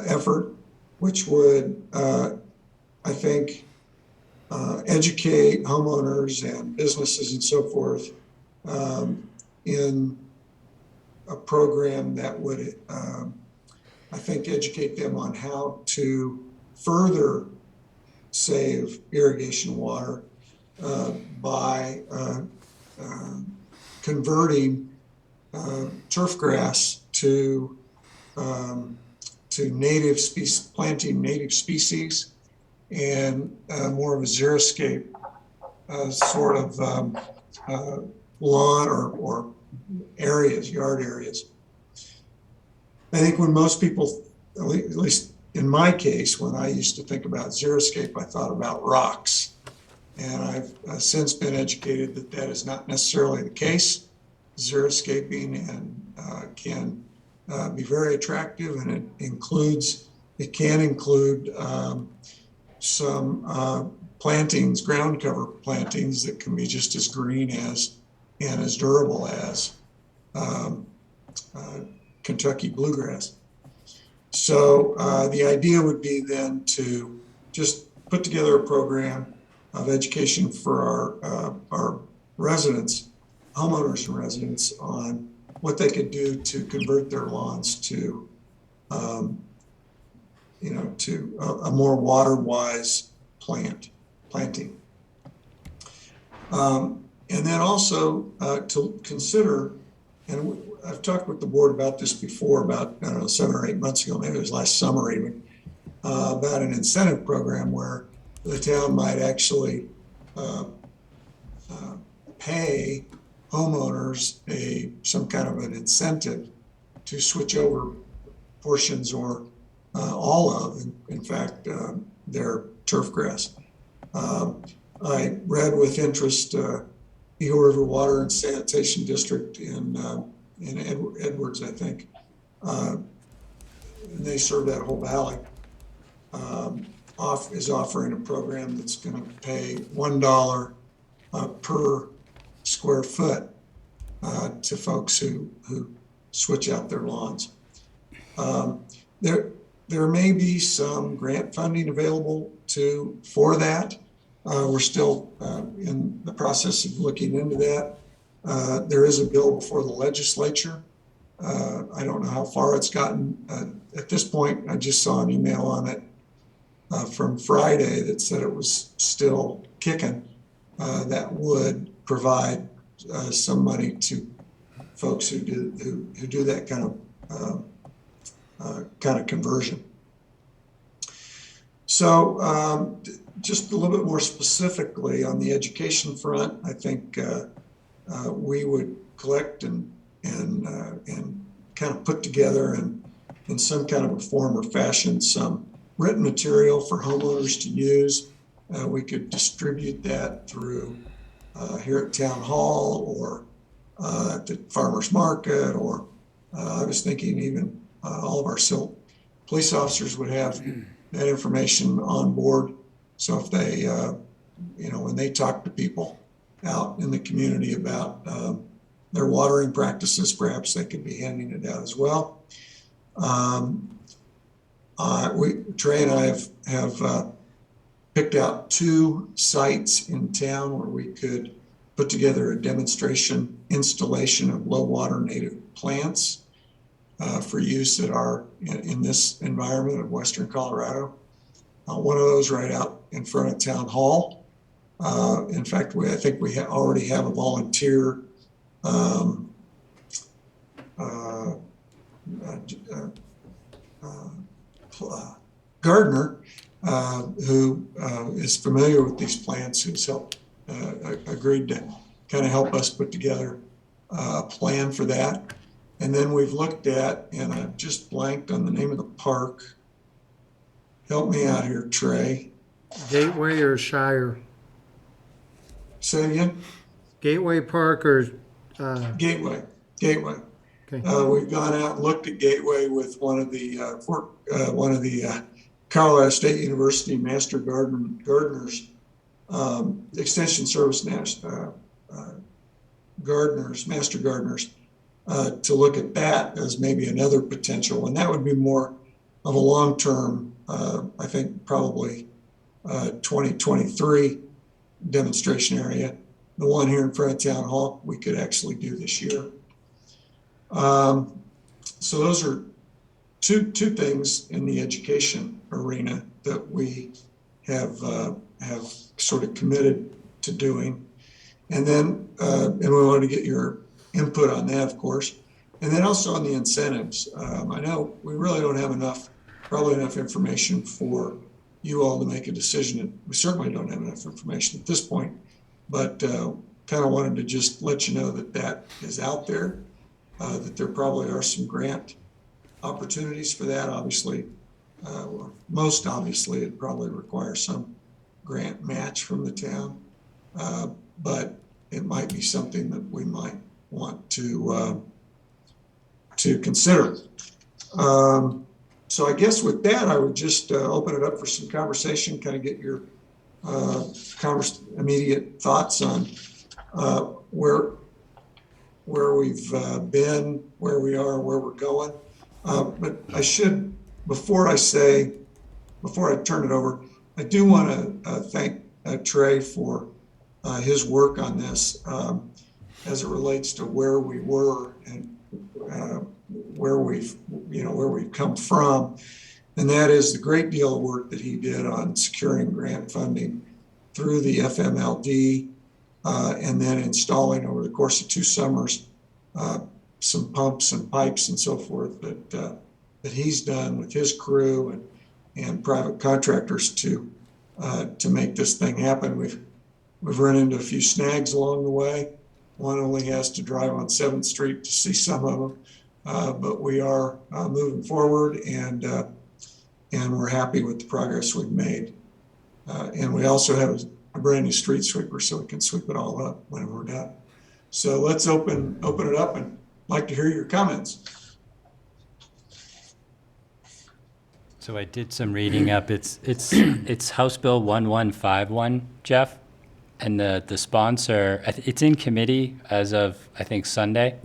effort, which would, I think, educate homeowners and businesses and so forth in a program that would, I think, educate them on how to further save irrigation water by converting turf grass to native species, planting native species, and more of a xeriscape sort of lawn or areas, yard areas. I think when most people, at least in my case, when I used to think about xeriscape, I thought about rocks. And I've since been educated that that is not necessarily the case. Xeriscaping can be very attractive, and it can include some plantings, ground cover plantings, that can be just as green as and as durable as Kentucky bluegrass. So the idea would be then to just put together a program of education for our residents, homeowners and residents, on what they could do to convert their lawns to, to a more water-wise planting. And then also to consider, and I've talked with the board about this before, about, I don't know, 7 or 8 months ago, maybe it was last summer even, about an incentive program where the town might actually pay homeowners some kind of an incentive to switch over portions or all of, in fact, their turf grass. I read with interest Eagle River Water and Sanitation District in Edwards, I think. And they serve that whole valley. Is offering a program that's going to pay $1 per square foot to folks who switch out their lawns. There may be some grant funding available for that. We're still in the process of looking into that. There is a bill before the legislature. I don't know how far it's gotten at this point. I just saw an email on it from Friday that said it was still kicking. That would provide some money to folks who do that kind of conversion. So just a little bit more specifically on the education front, I think we would collect and kind of put together in some kind of a form or fashion some written material for homeowners to use. We could distribute that through here at Town Hall, or at the farmer's market, or I was thinking even all of our Silt police officers would have that information on board. So if they, when they talk to people out in the community about their watering practices, perhaps they could be handing it out as well. Trey and I have picked out 2 sites in town where we could put together a demonstration installation of low water native plants for use in this environment of Western Colorado. One of those right out in front of Town Hall. In fact, I think we already have a volunteer gardener who is familiar with these plants, who's agreed to kind of help us put together a plan for that. And then we've looked at, and I've just blanked on the name of the park. Help me out here, Trey. Gateway or Shire? Say it again? Gateway Park or, Gateway. okay. We've gone out and looked at Gateway with one of the Colorado State University Master Gardeners, Extension Service gardeners, Master Gardeners, to look at that as maybe another potential. And that would be more of a long-term, I think probably 2023 demonstration area. The one here in front of Town Hall, we could actually do this year. So those are two things in the education arena that we have sort of committed to doing. And then, and we want to get your input on that, of course. And then also on the incentives. I know we really don't have probably enough information for you all to make a decision. We certainly don't have enough information at this point, but kind of wanted to just let you know that is out there, that there probably are some grant opportunities for that. Obviously, most obviously, it probably requires some grant match from the town, but it might be something that we might want to consider. So I guess with that, I would just open it up for some conversation, kind of get your immediate thoughts on where we've been, where we are, where we're going. But I should, before I turn it over, I do want to thank Trey for his work on this as it relates to where we were and where we've come from. And that is the great deal of work that he did on securing grant funding through the FMLD, and then installing over the course of 2 summers some pumps and pipes and so forth that he's done with his crew and private contractors to make this thing happen. We've run into a few snags along the way. One only has to drive on 7th Street to see some of them, but we are moving forward, and we're happy with the progress we've made. And we also have a brand new street sweeper, so we can sweep it all up when we're done. So let's open it up, and I'd like to hear your comments. So I did some reading up. It's House Bill 1151, Jeff, and the sponsor. It's in committee as of I think Sunday,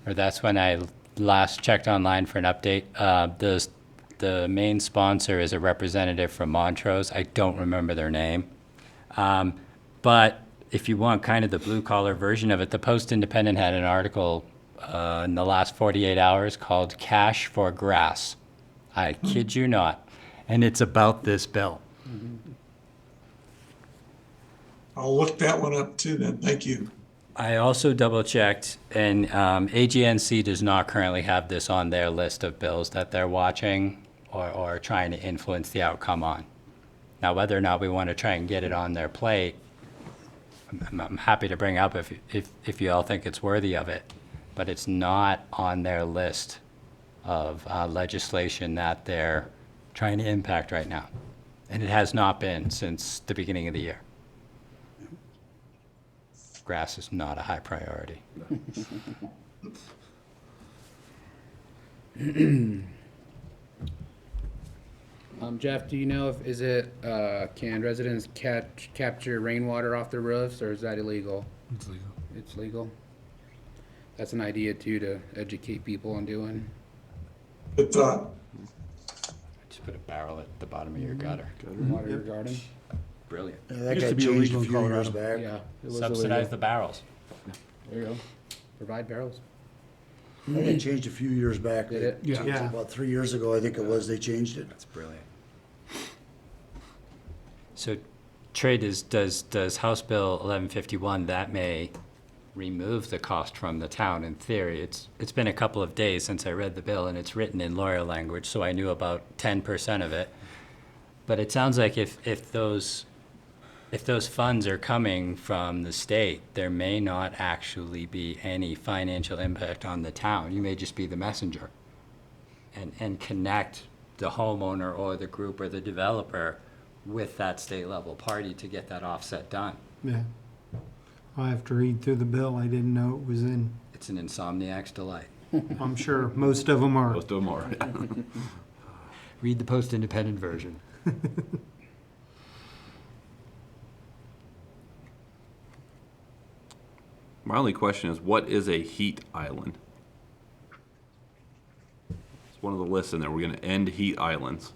or that's when I last checked online for an update. The main sponsor is a representative from Montrose. I don't remember their name, but if you want kind of the blue collar version of it, the Post-Independent had an article in the last 48 hours called "Cash for Grass." I kid you not. And it's about this bill. I'll look that one up too then. Thank you. I also double checked, and AGNC does not currently have this on their list of bills that they're watching or trying to influence the outcome on. Now, whether or not we want to try and get it on their plate, I'm happy to bring up if you all think it's worthy of it, but it's not on their list of legislation that they're trying to impact right now. And it has not been since the beginning of the year. Grass is not a high priority. Jeff, do you know if, can residents capture rainwater off their roofs, or is that illegal? It's legal. It's legal? That's an idea too, to educate people on doing. Good thought. Just put a barrel at the bottom of your gutter. Water your garden? Brilliant. Yeah, that Used got to be changed illegal a in few years Colorado. back. Yeah. it was Subsidize illegal. the barrels. There you go. Provide barrels. That got changed a few years back. Did it? Yeah. Yeah. About 3 years ago, I think it was, they changed it. That's brilliant. So, Trey, does House Bill 1151, that may remove the cost from the town in theory? It's been a couple of days since I read the bill, and it's written in lawyer language, so I knew about 10% of it. But it sounds like if those funds are coming from the state, there may not actually be any financial impact on the town. You may just be the messenger and connect the homeowner or the group or the developer with that state level party to get that offset done. Yeah. I have to read through the bill. I didn't know it was in. It's an insomniac's delight. I'm sure most of them are. Most of them are. Read the post-independent version. My only question is, what is a heat island? It's one of the lists in there. We're going to end heat islands.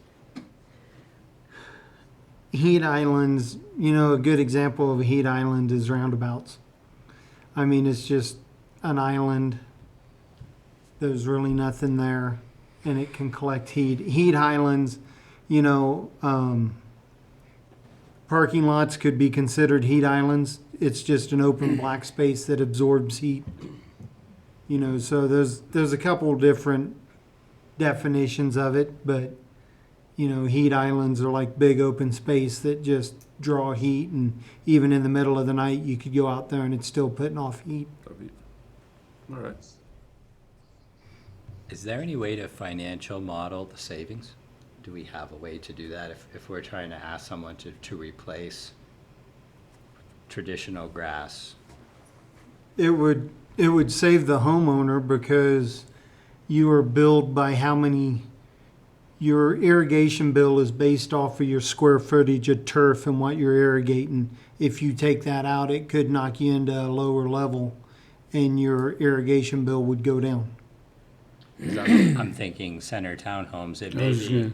Heat islands, a good example of a heat island is roundabouts. I mean, it's just an island. There's really nothing there, and it can collect heat. Heat islands, parking lots could be considered heat islands. It's just an open black space that absorbs heat. So there's a couple different definitions of it, but heat islands are like big open space that just draw heat, and even in the middle of the night, you could go out there and it's still putting off heat. All right. Is there any way to financial model the savings? Do we have a way to do that if we're trying to ask someone to replace traditional grass? It would save the homeowner because you are billed by how many. Your irrigation bill is based off of your square footage of turf and what you're irrigating. If you take that out, it could knock you into a lower level and your irrigation bill would go down. 'Cause I'm thinking center townhomes, it may Yeah. be,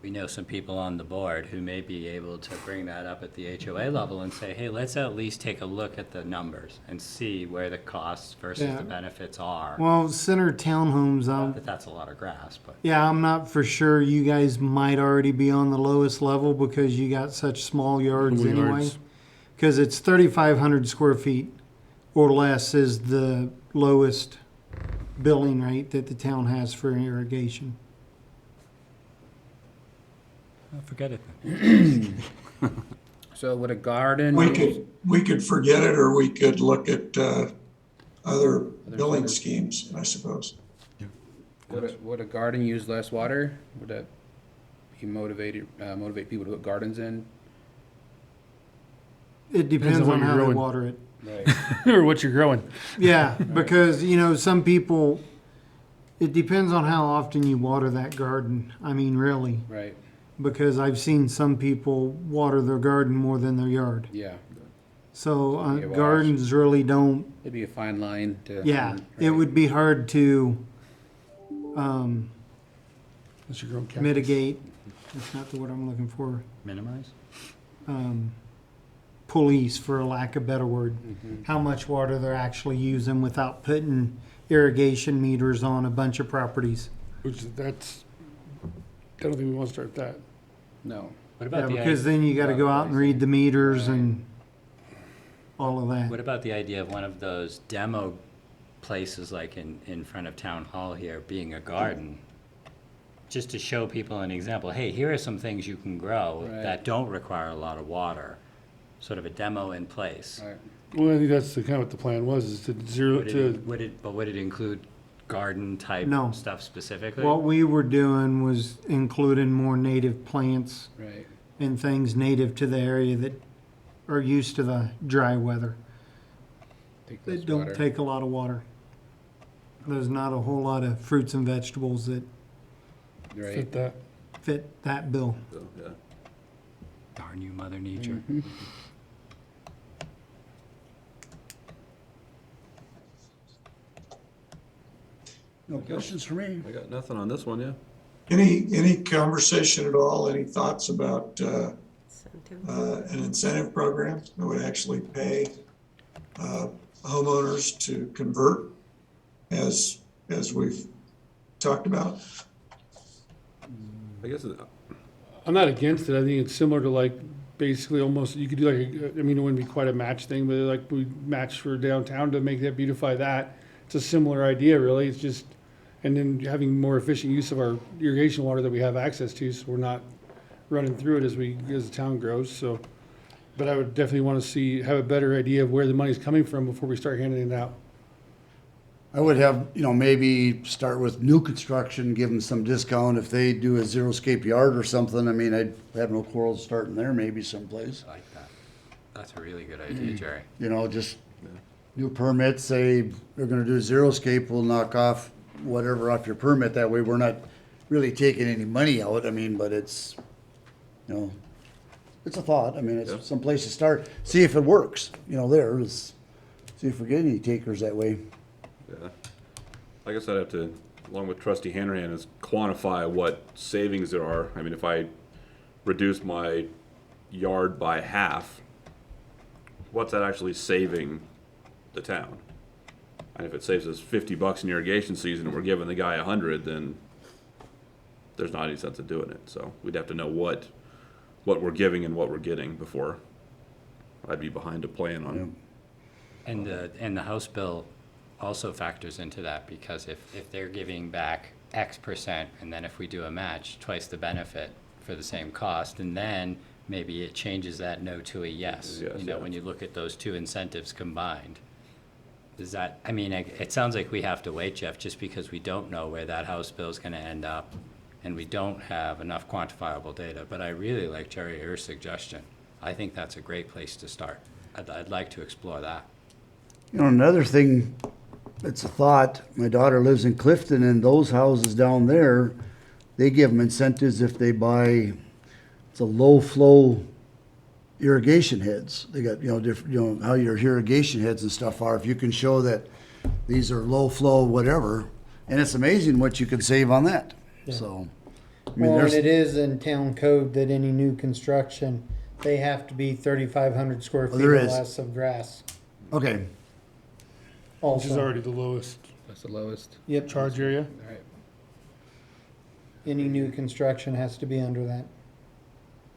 we know some people on the board who may be able to bring that up at the HOA level and say, hey, let's at least take a look at the numbers and see where the costs versus Yeah. the benefits are. Well, center townhomes, Not that that's a lot of grass, but. yeah, I'm not for sure. You guys might already be on the lowest level because you got such small yards Small anyway. yards. Because it's 3,500 square feet or less is the lowest billing rate that the town has for irrigation. Oh, forget it then. So would a garden? We could forget it, or we could look at other billing centers. schemes, I suppose. Would a garden use less water? Would that be motivate people to put gardens in? It depends on what on you're how they growing. water it. Right. Or what you're growing. Yeah, because, some people, it depends on how often you water that garden. I mean, really. Right. Because I've seen some people water their garden more than their yard. Yeah. So Be a wash. gardens really don't, It'd be a fine line to. it would be hard to Unless you're growing cactus. mitigate, that's not the word I'm looking for, Minimize? police, for a lack of a better word, how much water they're actually using without putting irrigation meters on a bunch of properties. Which that's, I don't think we want to start that. No. What Yeah, about the because idea, then you gotta go out and read the meters and all of that. what about the idea of one of those demo places like in front of Town Hall here being a garden? Just to show people an example, hey, here are some things you can grow Right. that don't require a lot of water. Sort of a demo in place. Right. Well, I think that's kind of what the plan was, is to zero Would it include garden type No. stuff specifically? What we were doing was including more native plants Right. and things native to the area that are used to the dry weather. Take less That don't water. take a lot of water. There's not a whole lot of fruits and vegetables that Right. Fit that. fit that bill. So, yeah. Darn you, Mother Nature. No questions for me? I got nothing on this one, yeah. Any conversation at all, any thoughts about Incentive. an incentive program that would actually pay homeowners to convert as we've talked about? I guess, I'm not against it. I think it's similar to like, basically almost, you could do like, I mean, it wouldn't be quite a match thing, but like we match for downtown to make that, beautify that. It's a similar idea, really. It's just, and then having more efficient use of our irrigation water that we have access to, so we're not running through it as the town grows, so. But I would definitely want to have a better idea of where the money's coming from before we start handing it out. I would have, maybe start with new construction, give them some discount if they do a zero-scape yard or something. I mean, I'd have no quarrels starting there, maybe someplace. I like that. That's a really good idea, Jerry. Just new permits, say they're gonna do zero-scape, we'll knock off whatever off your permit. That way we're not really taking any money out. I mean, but it's, it's a thought. I mean, Yeah. it's some place to start, see if it works, see if we get any takers that way. yeah. I guess I'd have to, along with trustee Hanrahan, is quantify what savings there are. I mean, if I reduce my yard by half, what's that actually saving the town? And if it saves us $50 in irrigation season and we're giving the guy 100, then there's not any sense in doing it. So we'd have to know what we're giving and what we're getting before I'd be behind a plan on. And the House bill also factors into that, because if they're giving back X percent, and then if we do a match, twice the benefit for the same cost, and then maybe it changes that no to a yes. Yes, yeah. When you look at those two incentives combined. Does that, I mean, it sounds like we have to wait, Jeff, just because we don't know where that House bill is gonna end up, and we don't have enough quantifiable data, but I really like, Jerry, your suggestion. I think that's a great place to start. I'd like to explore that. Another thing, it's a thought, my daughter lives in Clifton, and those houses down there, they give them incentives if they buy, it's a low flow irrigation heads. They got, different, how your irrigation heads and stuff are. If you can show that these are low flow, whatever, and it's amazing what you can save on that. So, I mean, Well, and there's, it is in town code that any new construction, they have to be 3,500 square feet there or is. less of grass. okay, Which is Also, already the lowest That's the lowest. yep, charge area. All right. any new construction has to be under that.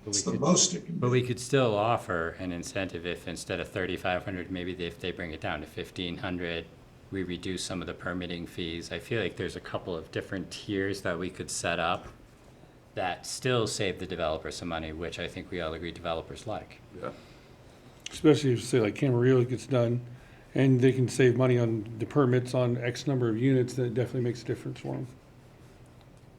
But It's we the could- most it can But be. we could still offer an incentive if instead of 3,500, maybe if they bring it down to 1,500, we reduce some of the permitting fees. I feel like there's a couple of different tiers that we could set up that still save the developer some money, which I think we all agree developers like. Yeah. Especially if, say, like Camarillo gets done, and they can save money on the permits on X number of units, then it definitely makes a difference for them.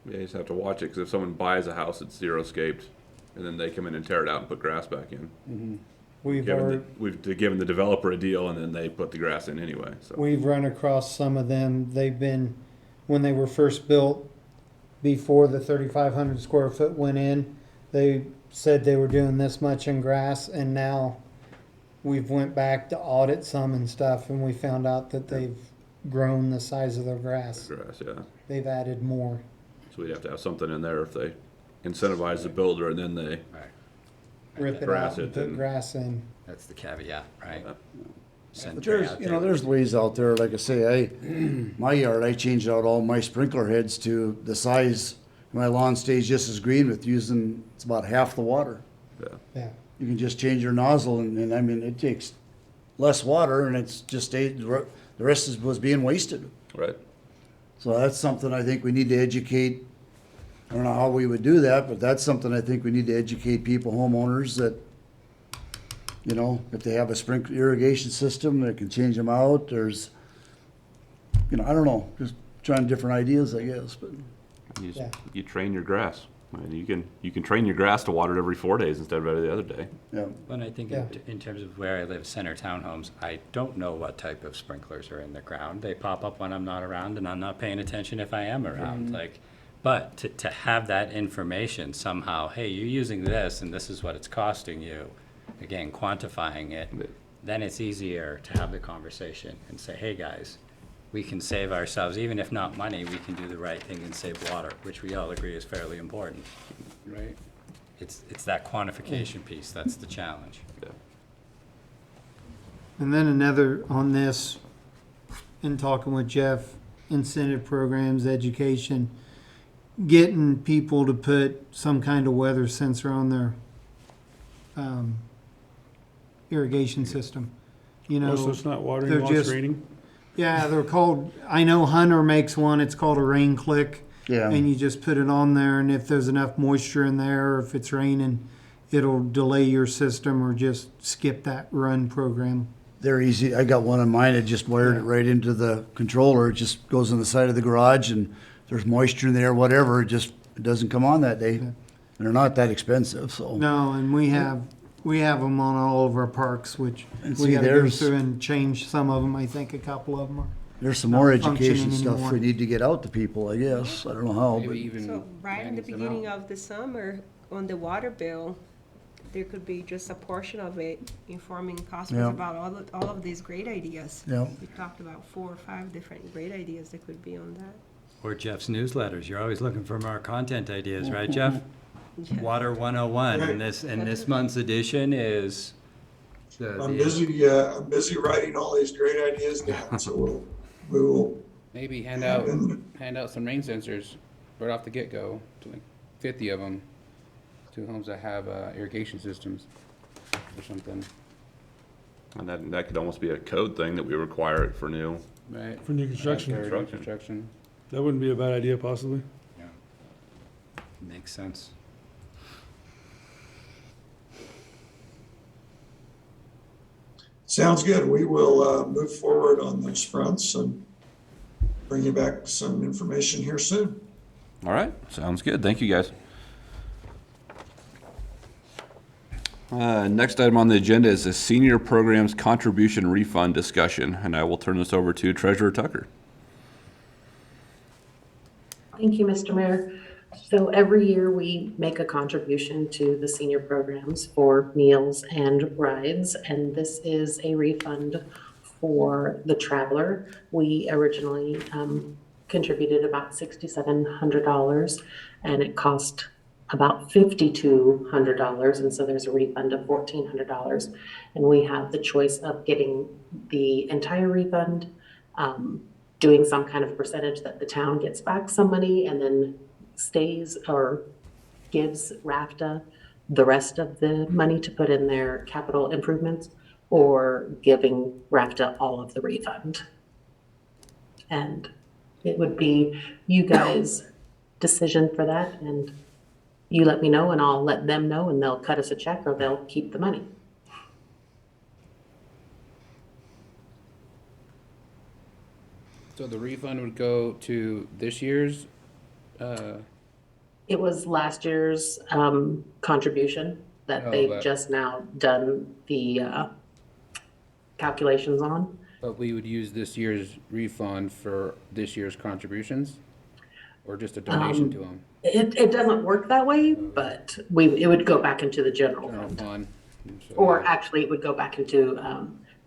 Yeah, you just have to watch it, because if someone buys a house that's zero-scaped, and then they come in and tear it out and put grass back in, We've already, we've given the developer a deal, and then they put the grass in anyway, so. we've run across some of them. They've been, when they were first built, before the 3,500 square foot went in, they said they were doing this much in grass, and now we've went back to audit some and stuff, and we found out that they've grown the size of their grass. Grass, yeah. They've added more. So we'd have to have something in there if they incentivize the builder, and then they, Rip it Grass out and it put and- grass in. That's the caveat, right? Yeah. Send but Trey there's, out there. there's ways out there, like I say, my yard, I changed out all my sprinkler heads to the size, my lawn stays just as green with using, it's about half the water. yeah. Yeah. You can just change your nozzle, and I mean, it takes less water, and it's just stayed, the rest was being wasted. Right. So that's something I think we need to educate. I don't know how we would do that, but that's something I think we need to educate people, homeowners, that, if they have a sprinkler irrigation system, they can change them out. There's, I don't know, just trying different ideas, I guess, but. You, Yeah. you train your grass. And you can train your grass to water it every 4 days instead of every other day. Yeah. When I think Yeah. in terms of where I live, center townhomes, I don't know what type of sprinklers are in the ground. They pop up when I'm not around, and I'm not paying attention if I am around. But to have that information somehow, hey, you're using this, and this is what it's costing you. Again, quantifying it, then it's easier to have the conversation and say, hey, guys, we can save ourselves, even if not money, we can do the right thing and save water, which we all agree is fairly important. Right. It's that quantification piece, that's the challenge. And then another on this, in talking with Jeff, incentive programs, education, getting people to put some kind of weather sensor on their irrigation system. You know, So it's not watering they're while it's just- raining? Yeah, they're called, I know Hunter makes one, it's called a rain click. Yeah. And you just put it on there, and if there's enough moisture in there, or if it's raining, it'll delay your system or just skip that run program. They're easy. I got one on mine. It just wired it right into the controller. It just goes on the side of the garage, and there's moisture in there, whatever. It doesn't come on that day. And they're not that expensive, so. No, and we have them on all of our parks, which And we see, gotta go there's- through and change some of them. I think a couple of them are. There's some more Not functioning education stuff anymore. we need to get out to people, I guess. I don't know how, Maybe but even So right in the manage them beginning out. of the summer, on the water bill, there could be just a portion of it informing customers Yeah. about all of these great ideas. Yeah. We talked about 4 or 5 different great ideas that could be on that. Or Jeff's newsletters, you're always looking for more content ideas, right, Jeff? Water 101, and this month's edition is I'm busy writing all these great ideas down, so we will. Maybe hand out some rain sensors right off the get-go, to like 50 of them, to homes that have irrigation systems or something, And that could almost be a code thing that we require it for new. right? For new construction. Construction. That wouldn't be a bad idea, possibly. Makes sense. Sounds good. We will move forward on those fronts and bring you back some information here soon. All right, sounds good. Thank you, guys. Next item on the agenda is the senior programs contribution refund discussion, and I will turn this over to Treasurer Tucker. Thank you, Mr. Mayor. So every year we make a contribution to the senior programs for meals and rides, and this is a refund for the traveler. We originally contributed about $6,700, and it cost about $5,200, and so there's a refund of $1,400. And we have the choice of getting the entire refund, doing some kind of percentage that the town gets back some money and then stays or gives RAFTA the rest of the money to put in their capital improvements, or giving RAFTA all of the refund. And it would be you guys' decision for that, and you let me know and I'll let them know, and they'll cut us a check or they'll keep the money. So the refund would go to this year's, It was last year's contribution that Oh, they've but- just now done the calculations on. but we would use this year's refund for this year's contributions? Or just a donation to them? It doesn't work that way, but it would go back into the general General fund. fund? So, Or actually, it would go back into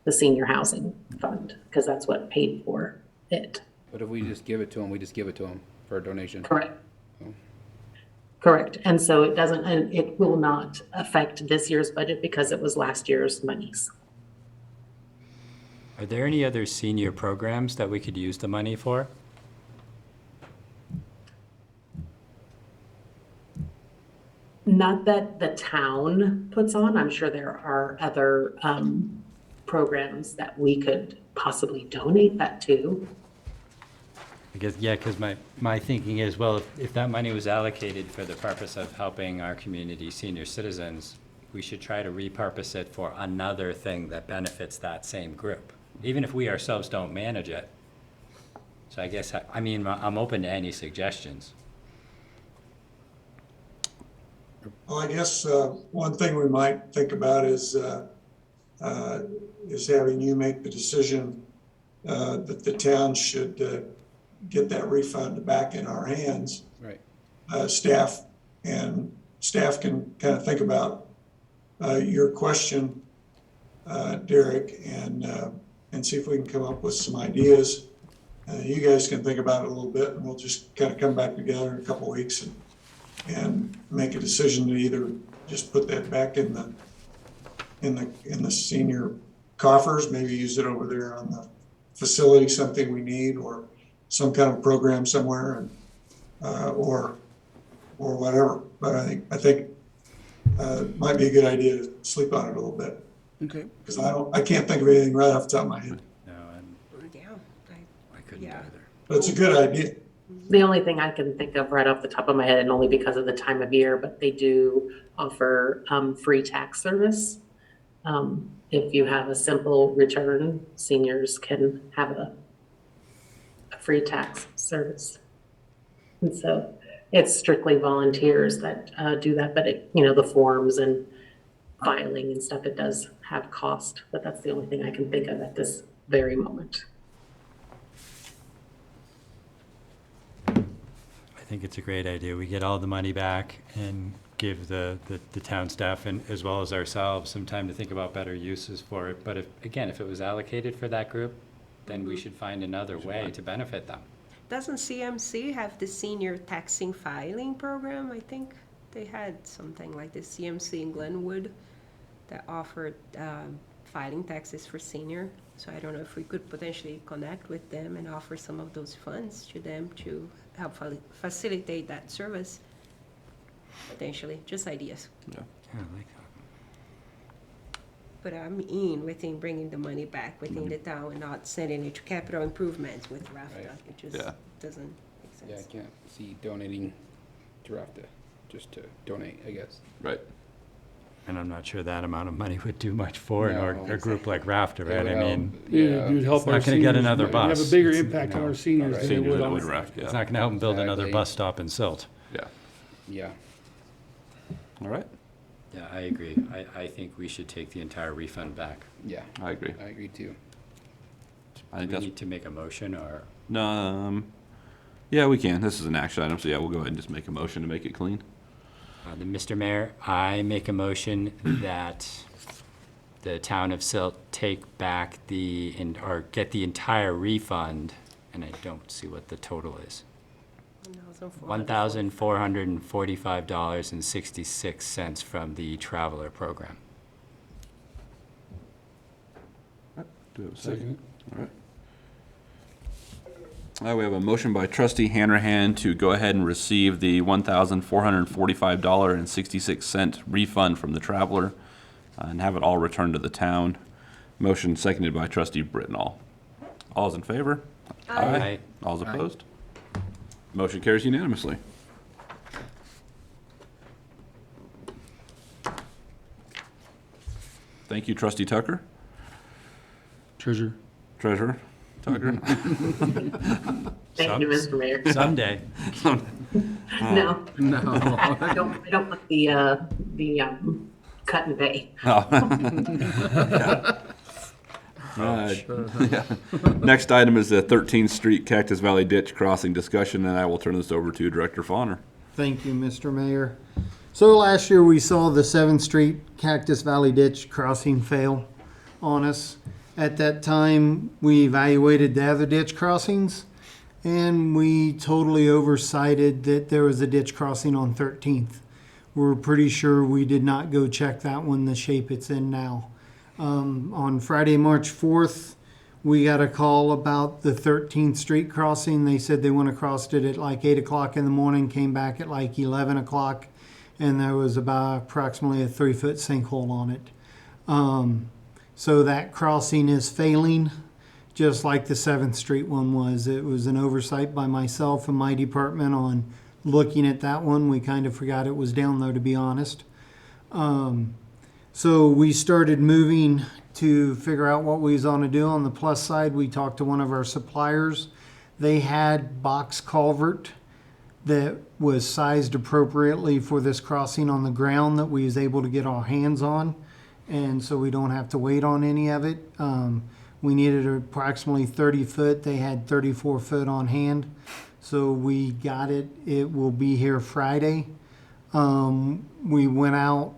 the senior housing fund, because that's what paid for it. But if we just give it to them, we just give it to them for a donation? Correct. Correct. And so it doesn't, and it will not affect this year's budget because it was last year's monies. Are there any other senior programs that we could use the money for? Not that the town puts on. I'm sure there are other programs that we could possibly donate that to. I guess, yeah, because my thinking is, well, if that money was allocated for the purpose of helping our community senior citizens, we should try to repurpose it for another thing that benefits that same group, even if we ourselves don't manage it. So I guess, I mean, I'm open to any suggestions. Well, I guess one thing we might think about is having you make the decision that the town should get that refund back in our hands. Right. Staff can kind of think about your question, Derek, and see if we can come up with some ideas. You guys can think about it a little bit, and we'll just kind of come back together in a couple of weeks and make a decision to either just put that back in the senior coffers, maybe use it over there on the facility, something we need, or some kind of program somewhere, and or whatever. But I think it might be a good idea to sleep on it a little bit. Okay. Because I can't think of anything right off the top of my head. No, Yeah, I couldn't Yeah. either. But it's a good idea. The only thing I can think of right off the top of my head, and only because of the time of year, but they do offer free tax service. If you have a simple return, seniors can have a free tax service. And so it's strictly volunteers that do that, but the forms and filing and stuff, it does have cost, but that's the only thing I can think of at this very moment. I think it's a great idea. We get all the money back and give the town staff and as well as ourselves some time to think about better uses for it. But if it was allocated for that group, then we should find another way to benefit them. Doesn't CMC have the senior taxing filing program? I think they had something like the CMC in Glenwood that offered filing taxes for senior. So I don't know if we could potentially connect with them and offer some of those funds to them to help facilitate that service. Potentially, just ideas. Yeah, I like that. But I'm within bringing the money back within the town and not sending it to capital improvements with RAFTA. Right. It just Yeah. doesn't make Yeah, I sense. can't see donating to RAFTA, just to donate, I guess. Right. And I'm not sure that amount of money would do much for No. a group like RAFTA, right? I mean, Yeah, you'd help It's our not gonna seniors. get another It'd Have bus. a bigger It's, impact you on know, our seniors than it Seniors would that on. would raft, it's yeah. not gonna help them build another Exactly. bus stop in Silt. Yeah. Yeah. All right. Yeah, I agree. I think we should take the entire refund back. Yeah, I agree. I agree too. I Do think we that's, need to make a motion or? no, yeah, we can. This is an action item, so yeah, we'll go ahead and just make a motion to make it clean. Mr. Mayor, I make a motion that the town of Silt take back or get the entire refund, and I don't see what the total is. $1,445.66 from the Traveler Program. Do we have a second? Second. All right. We have a motion by trustee Hanrahan to go ahead and receive the $1,445.66 refund from the Traveler and have it all returned to the town. Motion seconded by trustee Brittenall. All's in favor? Aye. All's opposed? Motion carries unanimously. Thank you, trustee Tucker. Treasurer. Treasurer Tucker. Thank you, Mr. Mayor. Someday. No, No. I don't want the cut and pay. Yeah. Next item is the 13th Street Cactus Valley Ditch Crossing discussion, and I will turn this over to Director Fawner. Thank you, Mr. Mayor. So last year we saw the 7th Street Cactus Valley Ditch crossing fail on us. At that time, we evaluated the other ditch crossings, and we totally oversighted that there was a ditch crossing on 13th. We're pretty sure we did not go check that one the shape it's in now. On Friday, March 4th, we got a call about the 13th Street crossing. They said they went across it at like 8 o'clock in the morning, came back at like 11 o'clock, and there was about approximately a 3-foot sinkhole on it. So that crossing is failing, just like the 7th Street one was. It was an oversight by myself and my department on looking at that one. We kind of forgot it was down there, to be honest. So we started moving to figure out what we was going to do. On the plus side, we talked to one of our suppliers. They had box culvert that was sized appropriately for this crossing on the ground that we was able to get our hands on. And so we don't have to wait on any of it. We needed approximately 30 foot. They had 34 foot on hand. So we got it. It will be here Friday. We went out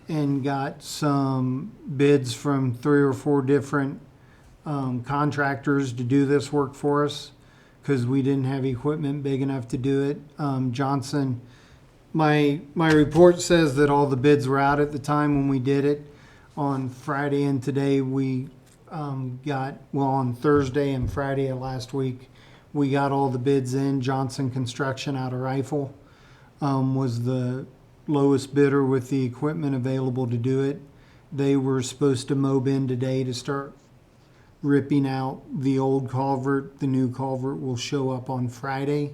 and got some bids from 3 or 4 different contractors to do this work for us because we didn't have equipment big enough to do it. Johnson, my report says that all the bids were out at the time when we did it. On Friday and today we on Thursday and Friday of last week, we got all the bids in. Johnson Construction out of Rifle was the lowest bidder with the equipment available to do it. They were supposed to mow in today to start ripping out the old culvert. The new culvert will show up on Friday.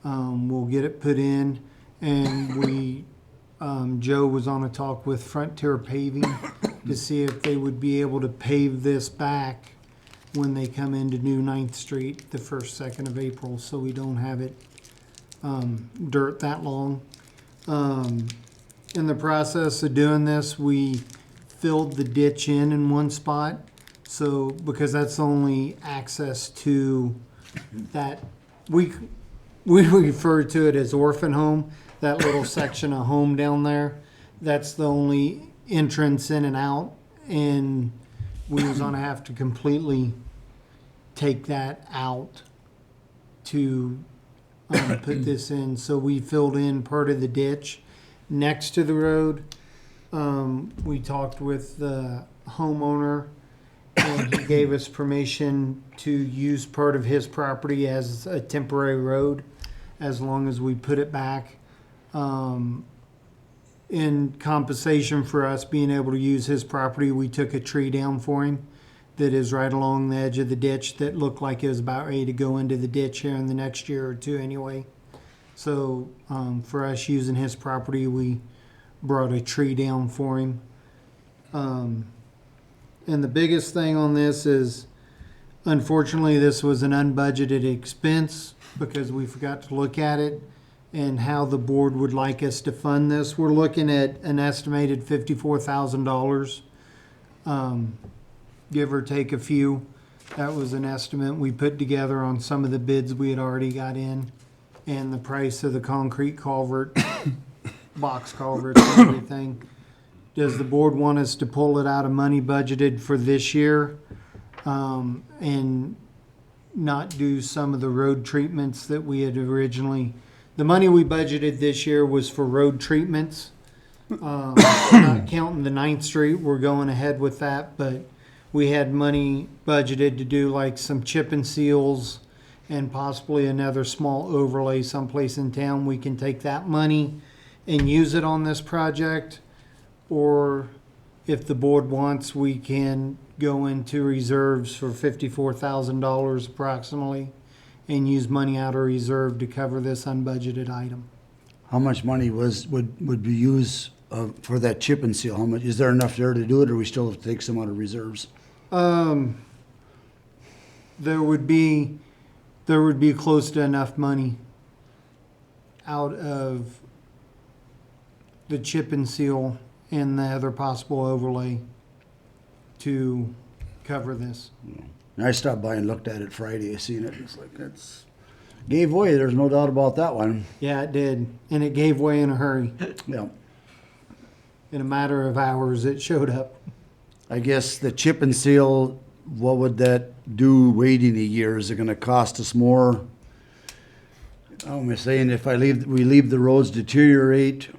We'll get it put in, and Joe was on a talk with Frontier Paving to see if they would be able to pave this back when they come into New 9th Street the 1st, 2nd of April, so we don't have it dirt that long. In the process of doing this, we filled the ditch in one spot, so because that's the only access to that, we refer to it as orphan home, that little section of home down there. That's the only entrance in and out, and we was gonna have to completely take that out to put this in. So we filled in part of the ditch next to the road. We talked with the homeowner, and he gave us permission to use part of his property as a temporary road as long as we put it back. In compensation for us being able to use his property, we took a tree down for him that is right along the edge of the ditch that looked like it was about ready to go into the ditch here in the next year or two anyway. So for us using his property, we brought a tree down for him. And the biggest thing on this is, unfortunately, this was an unbudgeted expense because we forgot to look at it and how the board would like us to fund this. We're looking at an estimated $54,000, give or take a few. That was an estimate we put together on some of the bids we had already got in, and the price of the concrete culvert, box culverts, and everything. Does the board want us to pull it out of money budgeted for this year and not do some of the road treatments that we had originally? The money we budgeted this year was for road treatments. Not counting the 9th Street, we're going ahead with that, but we had money budgeted to do like some chip and seals and possibly another small overlay someplace in town. We can take that money and use it on this project, or if the board wants, we can go into reserves for $54,000 approximately and use money out of reserve to cover this unbudgeted item. How much money would be used for that chip and seal? How much, is there enough there to do it, or we still have to take some out of reserves? There would be close to enough money out of the chip and seal and the other possible overlay to cover this. I stopped by and looked at it Friday. I seen it. It's like, that's gave way. There's no doubt about that one. Yeah, it did. And it gave way in a hurry. Yeah. In a matter of hours, it showed up. I guess the chip and seal, what would that do waiting a year? Is it gonna cost us more? I'm saying if we leave the roads deteriorate,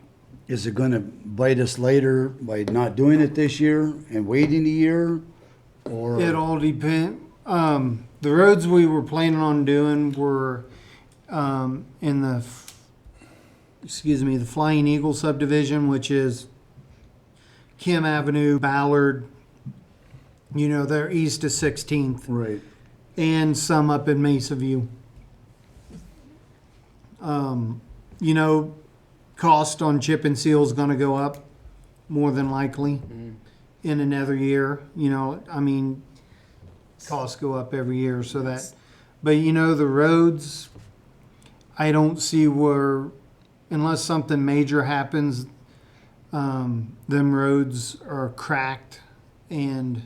is it gonna bite us later by not doing it this year and waiting a year? Or It all depends. The roads we were planning on doing were in the Flying Eagle subdivision, which is Kim Avenue, Ballard, they're east of 16th, right. and some up in Mesa View. Cost on chip and seal is going to go up more than likely in another year. Costs go up every year, so that. But the roads, I don't see where, unless something major happens, them roads are cracked and,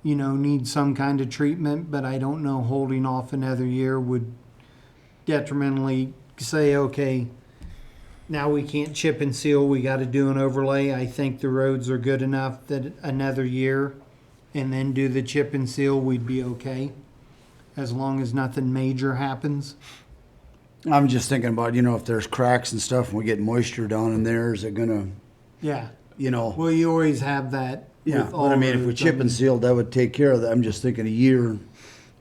you know, need some kind of treatment, but I don't know holding off another year would detrimentally say, okay, now we can't chip and seal, we got to do an overlay. I think the roads are good enough that another year and then do the chip and seal, we'd be okay, as long as nothing major happens. I'm just thinking about, you know, if there's cracks and stuff and we get moisture down in there, is it gonna, Yeah. you know? Well, you always have that. Yeah, with all but I mean, if we roads. chip and sealed, that would take care of that. I'm just thinking a year,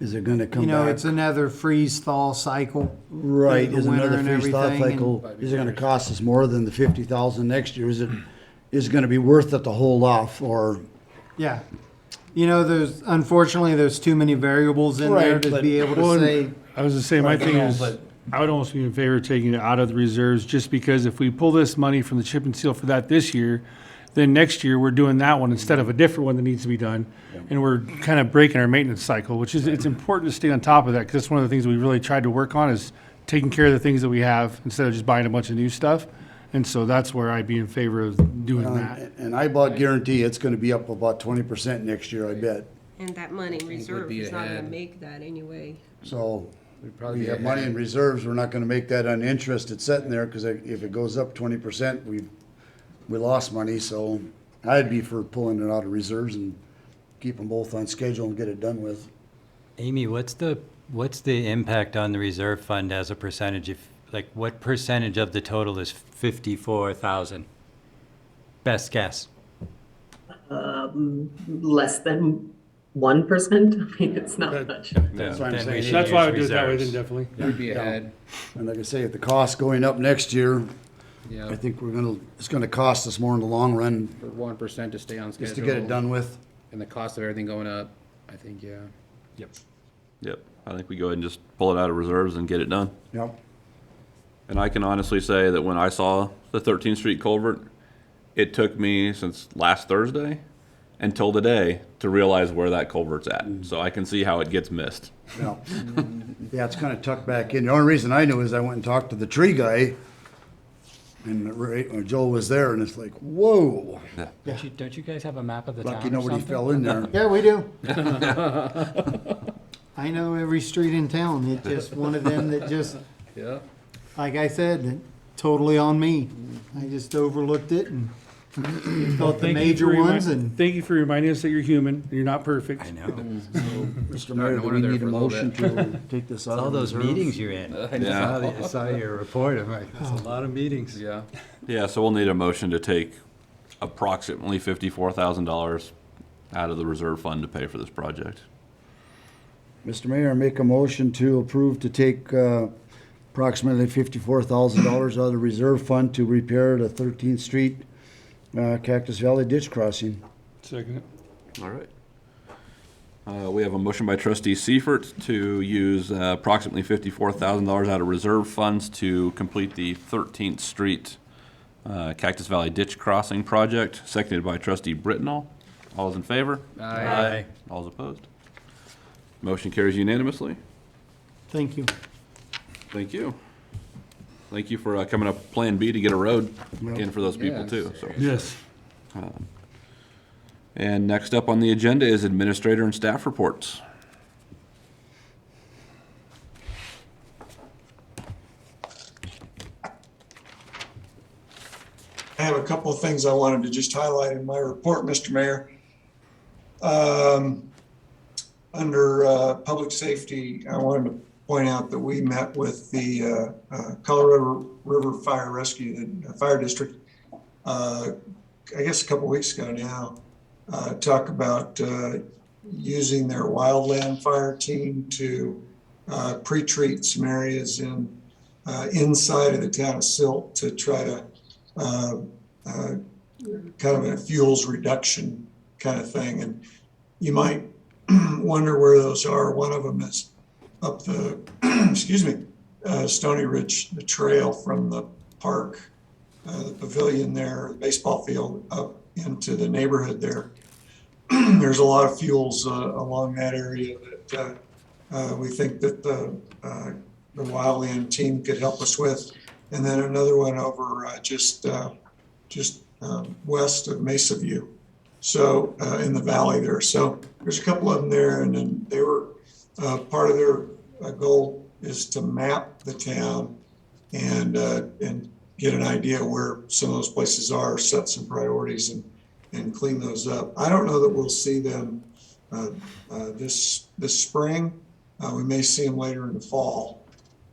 is it gonna come You know, back? it's another freeze thaw cycle. Right, the is winter another and freeze thaw everything, cycle, and- is it gonna cost us more than the 50,000 next year? Is it gonna be worth it to hold off, or? Yeah. You know, unfortunately, there's too many variables in there Right, to but- be able Well, to say, I was just saying, my Right, thing no, is, but- I would almost be in favor of taking it out of the reserves, just because if we pull this money from the chip and seal for that this year, then next year we're doing that one instead of a different one that needs to be done. And we're kind of breaking our maintenance cycle, which is, it's important to stay on top of that, because that's one of the things we really tried to work on, is taking care of the things that we have instead of just buying a bunch of new stuff. And so that's where I'd be in favor of doing that. And I about guarantee it's gonna be up about 20% next year, I bet. And that money in reserve be is not gonna ahead. make that anyway. So, We'd probably we be have money in ahead. reserves, we're not gonna make that uninterested sitting there, cause if it goes up 20%, we lost money, so I'd be for pulling it out of reserves and keep them both on schedule and get it done with. Amy, what's the impact on the reserve fund as a percentage? If, like, what percentage of the total is 54,000? Best guess. Less than 1%. I mean, it's not That- much. That's what I'm Then we saying. should That's why I would do use it that way, then reserves. definitely. We'd be ahead. And like I say, if the cost going up next year, I Yeah, think it's gonna cost us more in the long run, for 1% to stay on schedule. just to get it done with. And the cost of everything going up, I think, yeah. Yep, I think we go ahead and just pull it out of reserves and get it done. Yep. And I can honestly say that when I saw the 13th Street culvert, it took me since last Thursday until today to realize where that culvert's at. So I can see how it gets missed. Yeah, yeah, it's kind of tucked back in. The only reason I knew is I went and talked to the tree guy, and Joe was there, and it's like, whoa, Don't you guys have a map of the town lucky or nobody something? fell in there. yeah, we do. I know every street in town. It's just one of them that just, Yeah. like I said, totally on me. I just overlooked it and thought the Thank you major for ones and. Thank you for reminding us that you're human, and you're not perfect. I know. Mr. Mayor, do we wonder there need a for a little motion to take this out All of those reserve? meetings you're in. I saw your report. I'm like, that's a lot of meetings. Yeah. Yeah, so we'll need a motion to take approximately $54,000 out of the reserve fund to pay for this project. Mr. Mayor, I make a motion to approve to take approximately $54,000 out of the reserve fund to repair the 13th Street Cactus Valley ditch crossing. Second. All right. We have a motion by trustee Seifert to use approximately $54,000 out of reserve funds to complete the 13th Street Cactus Valley ditch crossing project, seconded by trustee Brittenall. All those in favor? Aye. All those opposed? Motion carries unanimously. Thank you. Thank you. Thank you for coming up Plan B to get a road in for those people Yeah. too. So, Yes. and next up on the agenda is administrator and staff reports. I have a couple of things I wanted to just highlight in my report, Mr. Mayor. Under public safety, I wanted to point out that we met with the Colorado River Fire Rescue, the fire district, I guess a couple weeks ago now, talk about using their wildland fire team to pre-treat some areas inside of the town of Silt to try to kind of a fuels reduction kind of thing. And you might wonder where those are. One of them is up the, excuse me, Stony Ridge, the trail from the park, the pavilion there, the baseball field up into the neighborhood there. There's a lot of fuels along that area that we think that the the wildland team could help us with. And then another one over just west of Mesa View. So in the valley there. So there's a couple of them there, and then they were part of their goal is to map the town and get an idea where some of those places are, set some priorities, and clean those up. I don't know that we'll see them this spring. We may see them later in the fall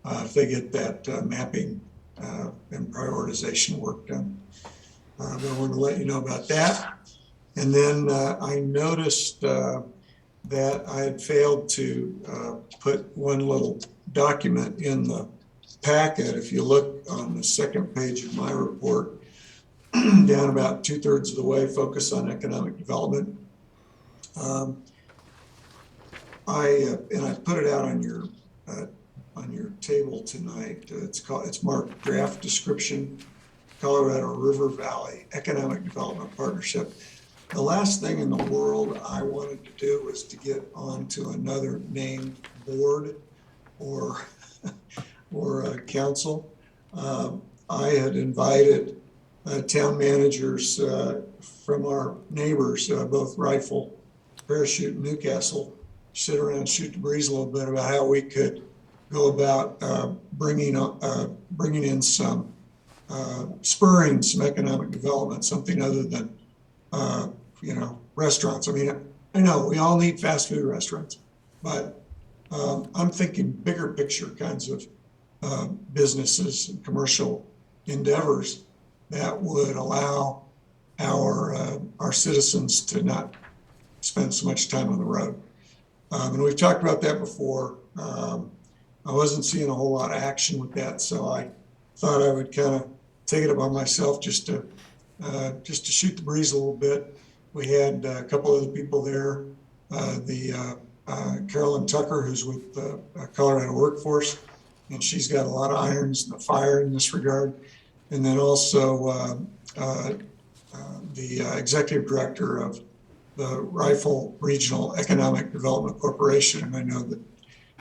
if they get that mapping and prioritization work done. But I wanted to let you know about that. And then I noticed that I had failed to put one little document in the packet. If you look on the second page of my report, down about 2/3 of the way, focus on economic development. I put it out on your table tonight. It's marked draft description, Colorado River Valley Economic Development Partnership. The last thing in the world I wanted to do was to get onto another named board or a council. I had invited town managers from our neighbors, both Rifle, Parachute, and Newcastle, sit around and shoot the breeze a little bit about how we could go about bringing in some, spurring some economic development, something other than, restaurants. I mean, I know we all need fast food restaurants, but I'm thinking bigger picture kinds of businesses and commercial endeavors that would allow our citizens to not spend so much time on the road. And we've talked about that before. I wasn't seeing a whole lot of action with that, so I thought I would kind of take it upon myself just to shoot the breeze a little bit. We had a couple other people there, Carolyn Tucker, who's with the Colorado Workforce, and she's got a lot of irons in the fire in this regard. And then also the executive director of the Rifle Regional Economic Development Corporation, and I know that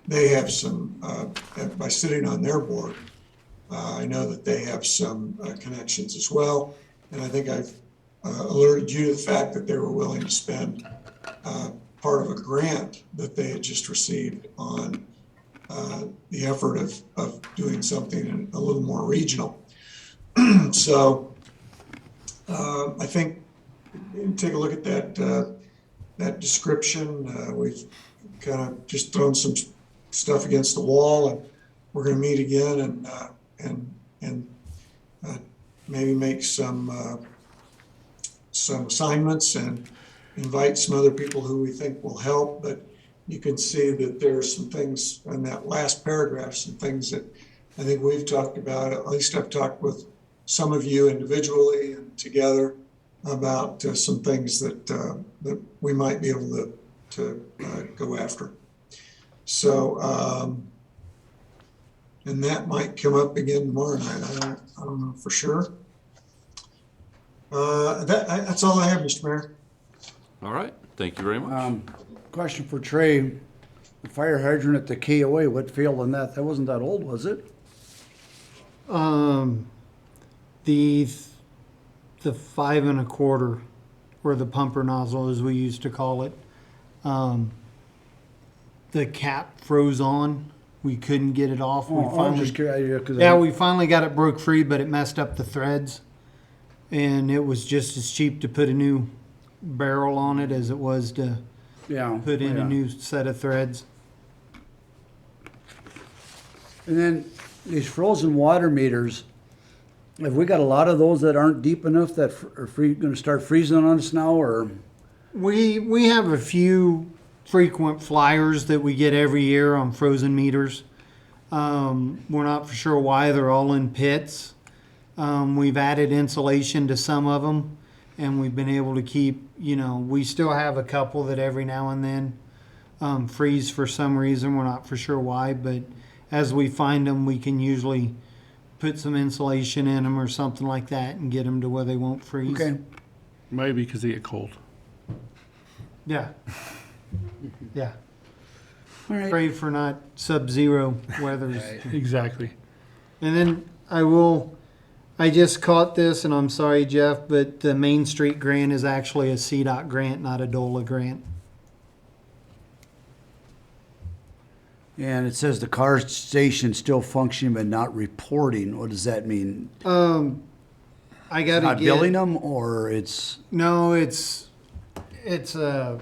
they have some, by sitting on their board, I know that they have some connections as well. And I think I've alerted you to the fact that they were willing to spend part of a grant that they had just received on the effort of doing something a little more regional. So I think take a look at that description. We've kind of just thrown some stuff against the wall, and we're going to meet again and maybe make some assignments and invite some other people who we think will help. But you can see that there are some things in that last paragraph, some things that I think we've talked about. At least I've talked with some of you individually and together about some things that we might be able to go after. So, and that might come up again tomorrow night. I don't know for sure. That's all I have, Mr. Mayor. All right, thank you very much. Question for Trey. The fire hydrant at the KOA, what failed on that? That wasn't that old, was it? The 5 1/4, or the pumper nozzle, as we used to call it. The cap froze on. We couldn't get it off. I'm just curious. We finally got it broke free, but it messed up the threads. And it was just as cheap to put a new barrel on it as it was to put in a new set of threads. And then these frozen water meters, have we got a lot of those that aren't deep enough that are going to start freezing on us now, or? We have a few frequent flyers that we get every year on frozen meters. We're not for sure why. They're all in pits. We've added insulation to some of them, and we've been able to keep, we still have a couple that every now and then freeze for some reason. We're not for sure why, but as we find them, we can usually put some insulation in them or something like that and get them to where they won't freeze. Okay. Maybe because they get cold. Yeah. Yeah. All right. Pray for not sub-zero weathers. Right. Exactly. And then I just caught this, and I'm sorry, Jeff, but the Main Street grant is actually a CDOT grant, not a DOLA grant. And it says the car station still functioning but not reporting. What does that mean? I gotta Not get. billing them, or it's No, it's a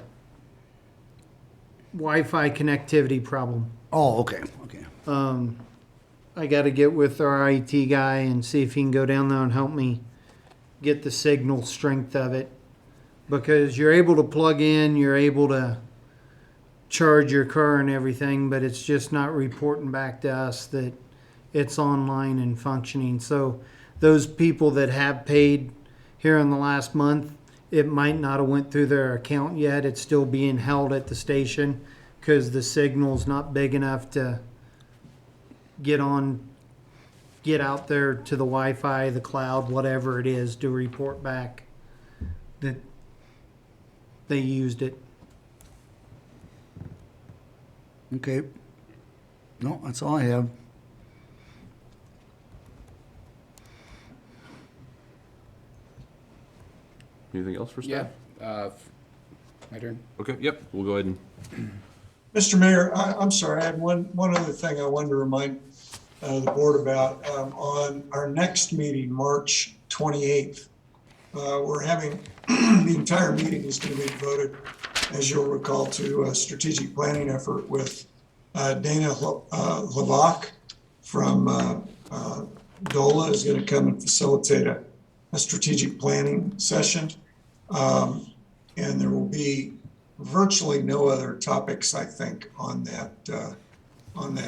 Wi-Fi connectivity problem. oh, okay, okay. I got to get with our IT guy and see if he can go down there and help me get the signal strength of it. Because you're able to plug in, you're able to charge your car and everything, but it's just not reporting back to us that it's online and functioning. So those people that have paid here in the last month, it might not have went through their account yet. It's still being held at the station because the signal's not big enough to get out there to the Wi-Fi, the cloud, whatever it is, to report back that they used it. Okay. No, that's all I have. Anything else for Yeah, staff? my turn. Okay, yep, we'll go ahead and, Mr. Mayor, I'm sorry, I had one other thing I wanted to remind the board about. On our next meeting, March 28th, we're having, the entire meeting is going to be devoted, as you'll recall, to a strategic planning effort with Dana Lavak from DOLA is going to come and facilitate a strategic planning session. And there will be virtually no other topics, I think, on that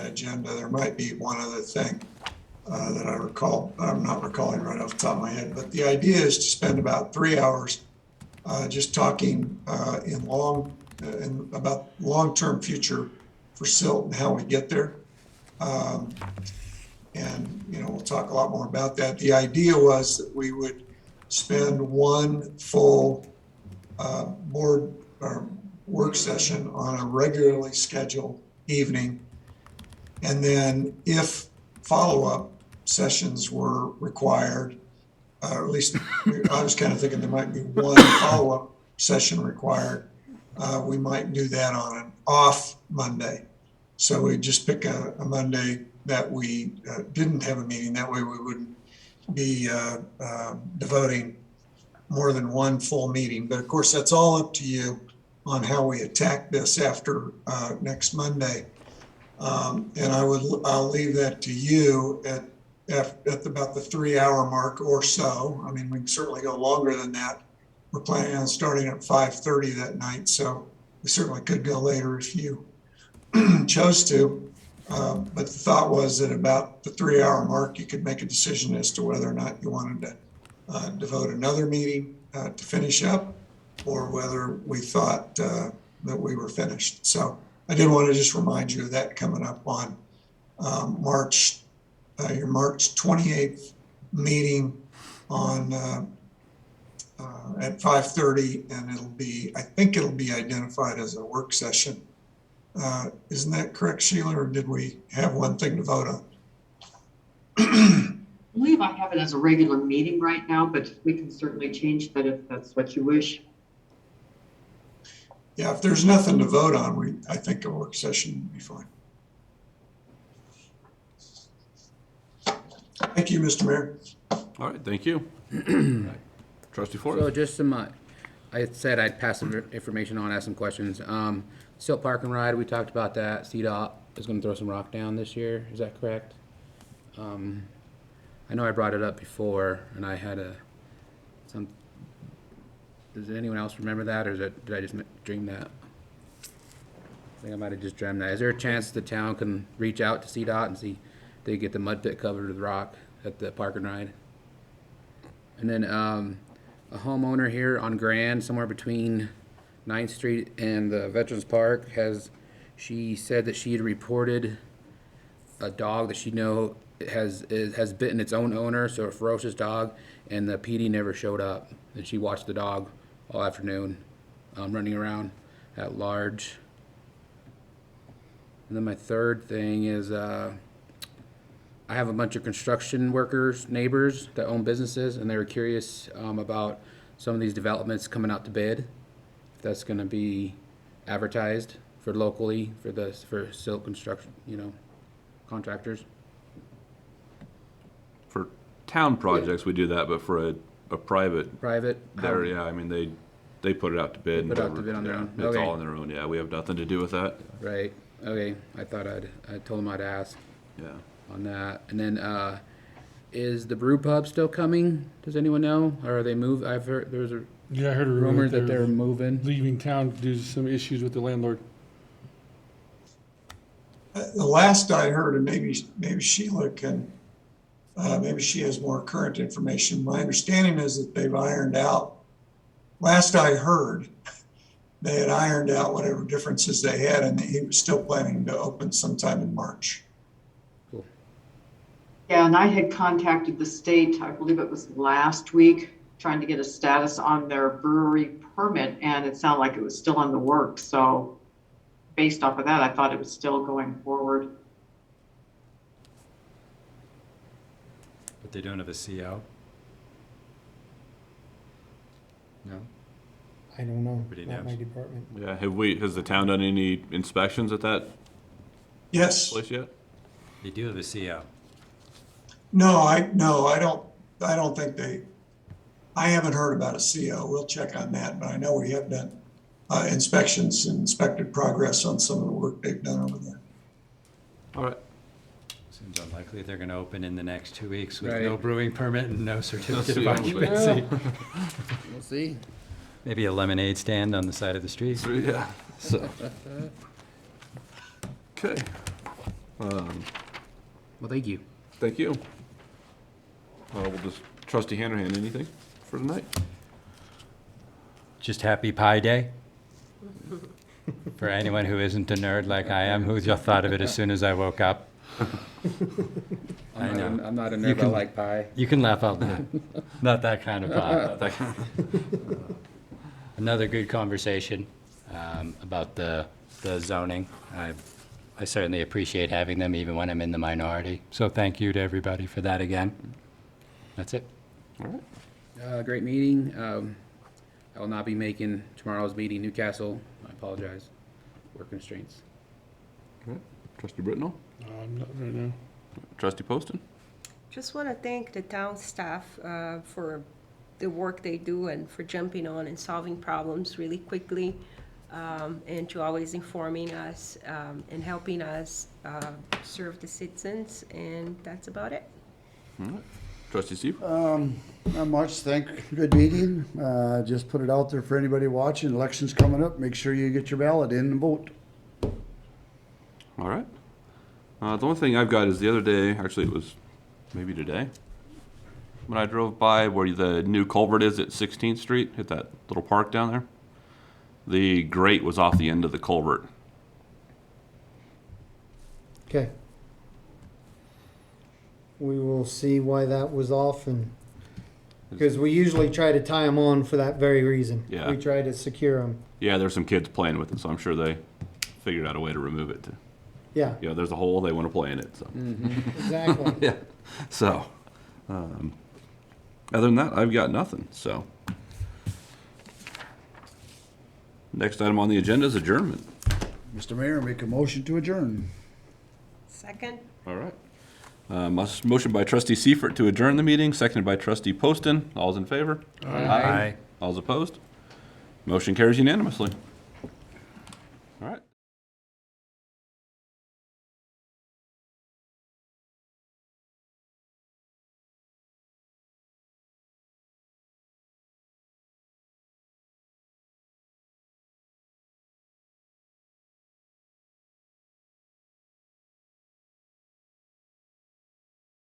agenda. There might be one other thing that I recall, I'm not recalling right off the top of my head, but the idea is to spend about 3 hours just talking about long-term future for Silt and how we get there. And, we'll talk a lot more about that. The idea was that we would spend one full board or work session on a regularly scheduled evening. And then if follow-up sessions were required, or at least I was kind of thinking there might be one follow-up session required, we might do that on an off Monday. So we just pick a Monday that we didn't have a meeting. That way we wouldn't be devoting more than one full meeting. But of course, that's all up to you on how we attack this after next Monday. And I'll leave that to you at about the 3 hour mark or so. I mean, we can certainly go longer than that. We're planning on starting at 5:30 that night, so we certainly could go later if you chose to. But the thought was that about the 3 hour mark, you could make a decision as to whether or not you wanted to devote another meeting to finish up, or whether we thought that we were finished. So I did want to just remind you of that coming up on your March 28th meeting on at 5:30, and I think it'll be identified as a work session. Isn't that correct, Sheila, or did we have one thing to vote on? I believe I have it as a regular meeting right now, but we can certainly change that if that's what you wish. Yeah, if there's nothing to vote on, I think a work session would be fine. Thank you, Mr. Mayor. all right, thank you. Trustee So Forrest? just I had said I'd pass some information on, ask some questions. Silt Park and Ride, we talked about that. CDOT is gonna throw some rock down this year, is that correct? I know I brought it up before, and I had does anyone else remember that, or did I just dream that? I think I might have just dreamed that. Is there a chance the town can reach out to CDOT and see if they get the mud pit covered with rock at the Park and Ride? And then, a homeowner here on Grand, somewhere between 9th Street and the Veterans Park, she said that she had reported a dog that she know has bitten its own owner, so a ferocious dog, and the PD never showed up. And she watched the dog all afternoon, running around at large. And then my third thing is, I have a bunch of construction workers, neighbors that own businesses, and they were curious about some of these developments coming out to bid. If that's gonna be advertised for locally, for Silt construction, contractors. For town projects, we do that, but for a private, Private? there, yeah, I mean, they put it out to bid. Put it out and to bid on their yeah, own. It's Okay. all on their own, yeah, we have nothing to do with that, Right, okay, I told them I'd ask yeah. on that. And then, is the brew pub still coming? Does anyone know? Or are they I've heard, there's a Yeah, I heard a rumor that they're moving. leaving town due to some issues with the landlord. The last I heard, and maybe Sheila can, maybe she has more current information. My understanding is that they've ironed out, last I heard, they had ironed out whatever differences they had, and he was still planning to open sometime in March. Yeah, and I had contacted the state, I believe it was last week, trying to get a status on their brewery permit, and it sounded like it was still in the works. So based off of that, I thought it was still going forward. But they don't have a CO? No? I don't know, Nobody not my knows. department. Yeah, has the town done any inspections at that Yes. place yet? They do have a CO. No, I don't think I haven't heard about a CO. We'll check on that, but I know we have done inspections and inspected progress on some of the work they've done over there. All right, Seems unlikely they're gonna open in the next 2 weeks with Right. no brewing permit and no certificate of CO. occupancy. We'll see. Maybe a lemonade stand on the side of the street. so, yeah, so. Okay, Well, thank you. thank you. We'll just, Trustee Hanahan, anything for tonight? Just happy Pie Day. For anyone who isn't a nerd like I am, who just thought of it as soon as I woke up. I know. I'm not a You nerd, I can- like pie. You can laugh out loud. Not that kind of pie. Another good conversation about the zoning. I certainly appreciate having them even when I'm in the minority. So thank you to everybody for that again. That's it. All right, Great meeting. I will not be making tomorrow's meeting, Newcastle. I apologize. Work constraints. all right. Trustee Britnell, Not right now. Trustee Poston? Just want to thank the town staff for the work they do and for jumping on and solving problems really quickly, and to always informing us and helping us serve the citizens, and that's about it. All right. Trustee Steve? Not much, good meeting. Just put it out there for anybody watching. Election's coming up, make sure you get your ballot in and vote. All right. The only thing I've got is the other day, actually it was maybe today, when I drove by where the new culvert is at 16th Street, hit that little park down there. The grate was off the end of the culvert. Okay. We will see why that was off, and because we usually try to tie them on for that very reason. Yeah. We try to secure them. Yeah, there's some kids playing with it, so I'm sure they figured out a way to remove it. Yeah, Yeah, there's a hole, they want to play in it, so. exactly. Yeah, so, other than that, I've got nothing, so. Next item on the agenda is adjournment. Mr. Mayor, make a motion to adjourn. Second? All right. Motion by trustee Seifert to adjourn the meeting, seconded by trustee Poston. All's in favor? Aye. All's opposed? Motion carries unanimously. All right.